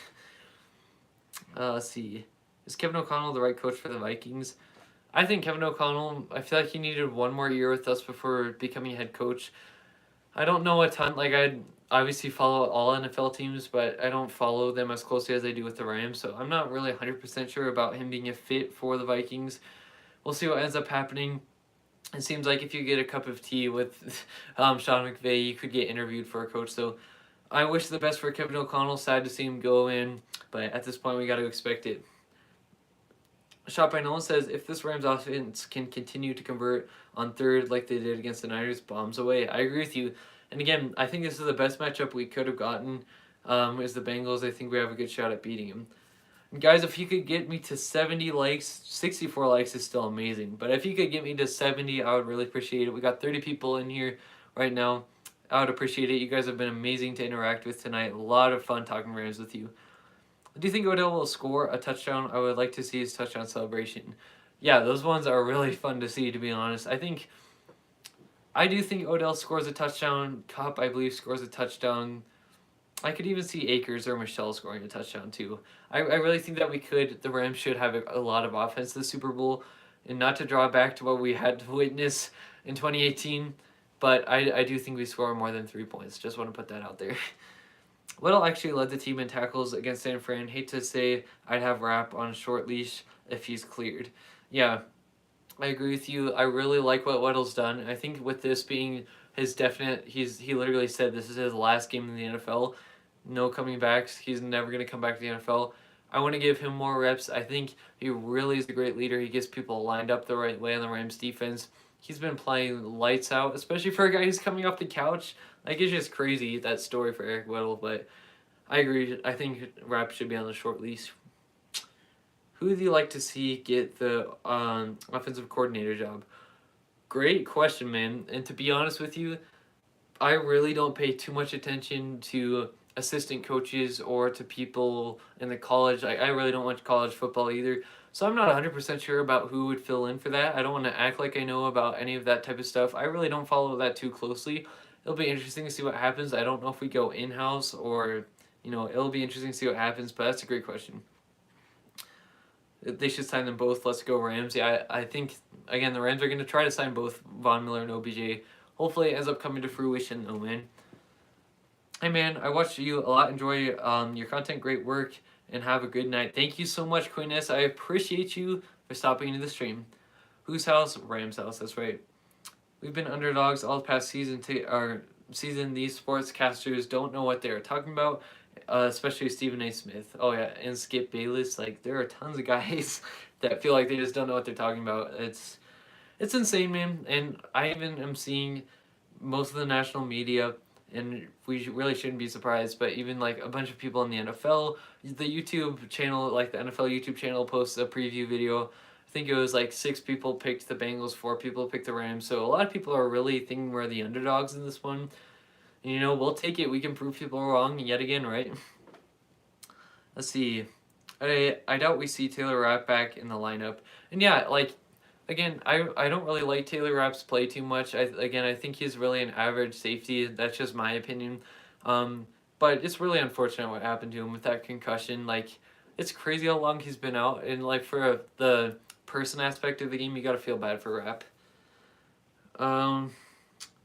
Let's see. Is Kevin O'Connell the right coach for the Vikings? I think Kevin O'Connell, I feel like he needed one more year with us before becoming head coach. I don't know a ton. Like, I obviously follow all NFL teams, but I don't follow them as closely as I do with the Rams, so I'm not really 100% sure about him being a fit for the Vikings. We'll see what ends up happening. It seems like if you get a cup of tea with Sean McVay, you could get interviewed for a coach. So I wish the best for Kevin O'Connell. Sad to see him go in, but at this point, we got to expect it. Shot by Nolan says, if this Rams offense can continue to convert on third like they did against the Niners, bombs away. I agree with you. And again, I think this is the best matchup we could have gotten is the Bengals. I think we have a good shot at beating them. And guys, if you could get me to 70 likes, 64 likes is still amazing. But if you could get me to 70, I would really appreciate it. We got 30 people in here right now. I would appreciate it. You guys have been amazing to interact with tonight. A lot of fun talking Rams with you. Do you think Odell will score a touchdown? I would like to see his touchdown celebration. Yeah, those ones are really fun to see, to be honest. I do think Odell scores a touchdown. Cup, I believe, scores a touchdown. I could even see Akers or Michelle scoring a touchdown, too. I really think that the Rams should have a lot of offense this Super Bowl, and not to draw back to what we had to witness in 2018, but I do think we score more than 3 points. Just want to put that out there. Whittle actually led the team in tackles against San Fran. Hate to say I'd have Rapp on a short leash if he's cleared. Yeah, I agree with you. I really like what Whittle's done. I think with this being his he literally said this is his last game in the NFL. No coming backs. He's never going to come back to the NFL. I want to give him more reps. I think he really is a great leader. He gets people lined up the right way on the Rams defense. He's been playing lights out, especially for a guy who's coming off the couch. Like, it's just crazy, that story for Eric Weddle, but I agree. I think Rapp should be on the short leash. Who would you like to see get the offensive coordinator job? Great question, man. And to be honest with you, I really don't pay too much attention to assistant coaches or to people in the college. I really don't watch college football either. So I'm not 100% sure about who would fill in for that. I don't want to act like I know about any of that type of stuff. I really don't follow that too closely. It'll be interesting to see what happens. I don't know if we go in-house or, it'll be interesting to see what happens, but that's a great question. They should sign them both. Let's go Rams. Yeah, I think, again, the Rams are going to try to sign both Von Miller and OBJ. Hopefully it ends up coming to fruition though, man. Hey, man, I watched you a lot. Enjoy your content. Great work, and have a good night. Thank you so much, Queen S. I appreciate you for stopping into the stream. Whose house? Rams' house. That's right. We've been underdogs all past season. These sportscasters don't know what they're talking about, especially Stephen A. Smith. Oh yeah, and Skip Bayless. Like, there are tons of guys that feel like they just don't know what they're talking about. It's insane, man. And I even am seeing most of the national media, and we really shouldn't be surprised, but even like a bunch of people in the NFL, the YouTube channel, like the NFL YouTube channel posts a preview video. I think it was like 6 people picked the Bengals, 4 people picked the Rams. So a lot of people are really thinking we're the underdogs in this one. And, we'll take it. We can prove people wrong yet again, right? Let's see. I doubt we see Taylor Rapp back in the lineup. And yeah, like, again, I don't really like Taylor Rapp's play too much. I think he's really an average safety. That's just my opinion. Um, but it's really unfortunate what happened to him with that concussion. Like, it's crazy how long he's been out, and like for the person aspect of the game, you got to feel bad for Rapp. Um,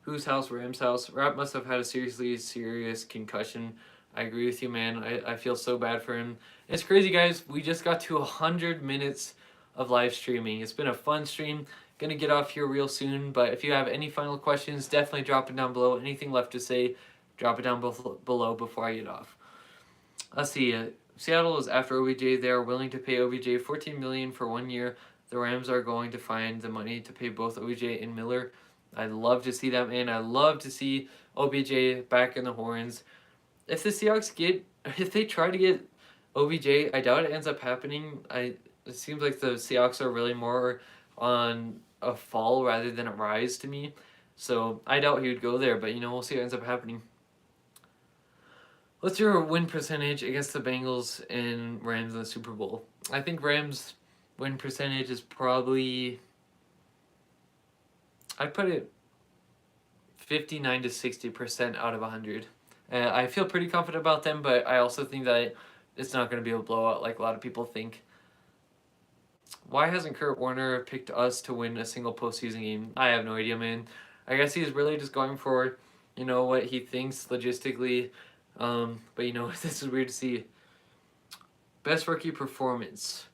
whose house? Rams' house. Rapp must have had a seriously serious concussion. I agree with you, man. I feel so bad for him. It's crazy, guys. We just got to 100 minutes of live streaming. It's been a fun stream. Gonna get off here real soon, but if you have any final questions, definitely drop it down below. Anything left to say, drop it down below before I get off. Let's see. Seattle is after OBJ. They are willing to pay OBJ $14 million for 1 year. The Rams are going to find the money to pay both OBJ and Miller. I'd love to see that, man. I'd love to see OBJ back in the horns. If the Seahawks if they try to get OBJ, I doubt it ends up happening. It seems like the Seahawks are really more on a fall rather than a rise to me. So I doubt he would go there, but we'll see what ends up happening. What's your win percentage against the Bengals and Rams in the Super Bowl? I think Rams' win percentage is probably, I'd put it 59 to 60% out of 100. I feel pretty confident about them, but I also think that it's not going to be a blowout like a lot of people think. Why hasn't Kurt Warner picked us to win a single postseason game? I have no idea, man. I guess he's really just going for, what he thinks logistically. But this is weird to see. Best rookie performance.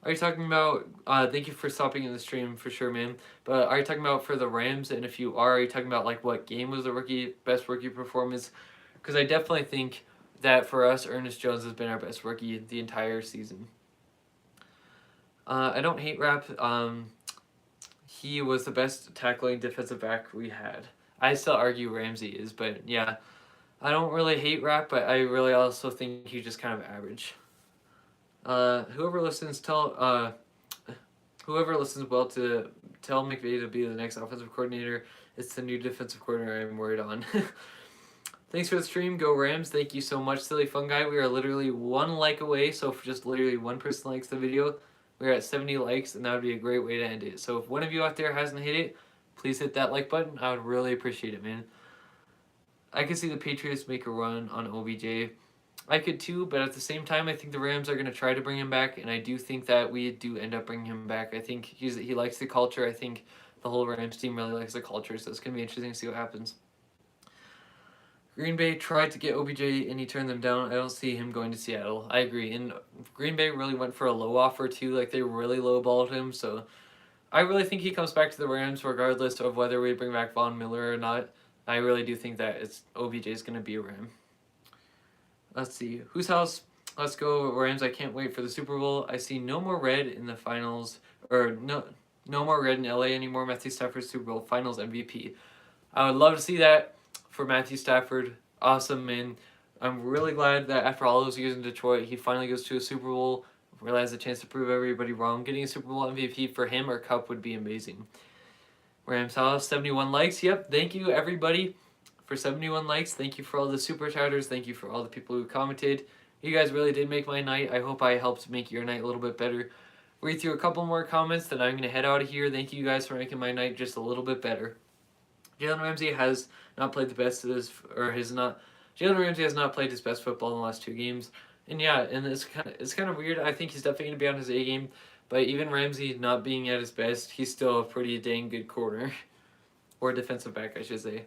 Are you talking about, thank you for stopping in the stream for sure, man. But are you talking about for the Rams? And if you are you talking about like what game was the best rookie performance? Because I definitely think that for us, Ernest Jones has been our best rookie the entire season. I don't hate Rapp. He was the best tackling defensive back we had. I still argue Ramsey is, but yeah. I don't really hate Rapp, but I really also think he's just kind of average. Whoever listens well to tell McVay to be the next offensive coordinator. It's the new defensive coordinator I'm worried on. Thanks for the stream. Go Rams. Thank you so much, Silly Fun Guy. We are literally 1 like away, so if just literally one person likes the video, we're at 70 likes, and that would be a great way to end it. So if one of you out there hasn't hit it, please hit that like button. I would really appreciate it, man. I could see the Patriots make a run on OBJ. I could too, but at the same time, I think the Rams are going to try to bring him back, and I do think that we do end up bringing him back. I think he likes the culture. I think the whole Rams team really likes the culture, so it's going to be interesting to see what happens. Green Bay tried to get OBJ, and he turned them down. I don't see him going to Seattle. I agree, and Green Bay really went for a low offer too. Like, they really lowballed him, so I really think he comes back to the Rams regardless of whether we bring back Von Miller or not. I really do think that OBJ is going to be a Ram. Let's see. Whose house? Let's go Rams. I can't wait for the Super Bowl. I see no more red in the finals, or no more red in LA anymore. Matthew Stafford Super Bowl Finals MVP. I would love to see that for Matthew Stafford. Awesome, man. I'm really glad that after all those years in Detroit, he finally goes to a Super Bowl. Really has a chance to prove everybody wrong. Getting a Super Bowl MVP for him or Cup would be amazing. Rams house, 71 likes. Yep, thank you everybody for 71 likes. Thank you for all the super chatters. Thank you for all the people who commented. You guys really did make my night. I hope I helped make your night a little bit better. Read through a couple more comments, then I'm going to head out of here. Thank you guys for making my night just a little bit better. Jalen Ramsey has not played the best of his, Jalen Ramsey has not played his best football in the last 2 games. And yeah, and it's kind of weird. I think he's definitely going to be on his A game. But even Ramsey not being at his best, he's still a pretty dang good corner. Or defensive back, I should say.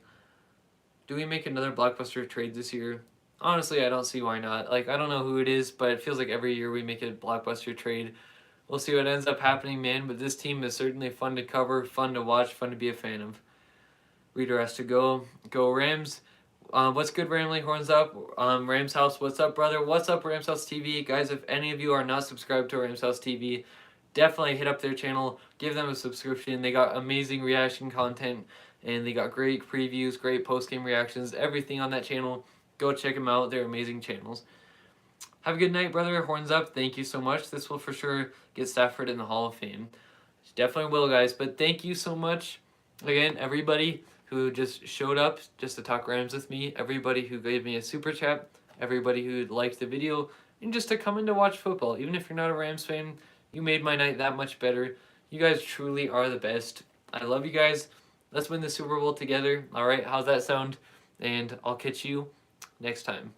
Do we make another Blockbuster trade this year? Honestly, I don't see why not. Like, I don't know who it is, but it feels like every year we make a Blockbuster trade. We'll see what ends up happening, man. But this team is certainly fun to cover, fun to watch, fun to be a fan of. Reader has to go. Go Rams. What's good, Ramley? Horns up. Rams House, what's up, brother? What's up, Rams House TV? Guys, if any of you are not subscribed to Rams House TV, definitely hit up their channel. Give them a subscription. They got amazing reaction content, and they got great previews, great post-game reactions, everything on that channel. Go check them out. They're amazing channels. Have a good night, brother. Horns up. Thank you so much. This will for sure get Stafford in the Hall of Fame. Definitely will, guys. But thank you so much. Again, everybody who just showed up just to talk Rams with me, everybody who gave me a super chat, everybody who liked the video, and just to come in to watch football. Even if you're not a Rams fan, you made my night that much better. You guys truly are the best. I love you guys. Let's win the Super Bowl together. All right, how's that sound? And I'll catch you next time.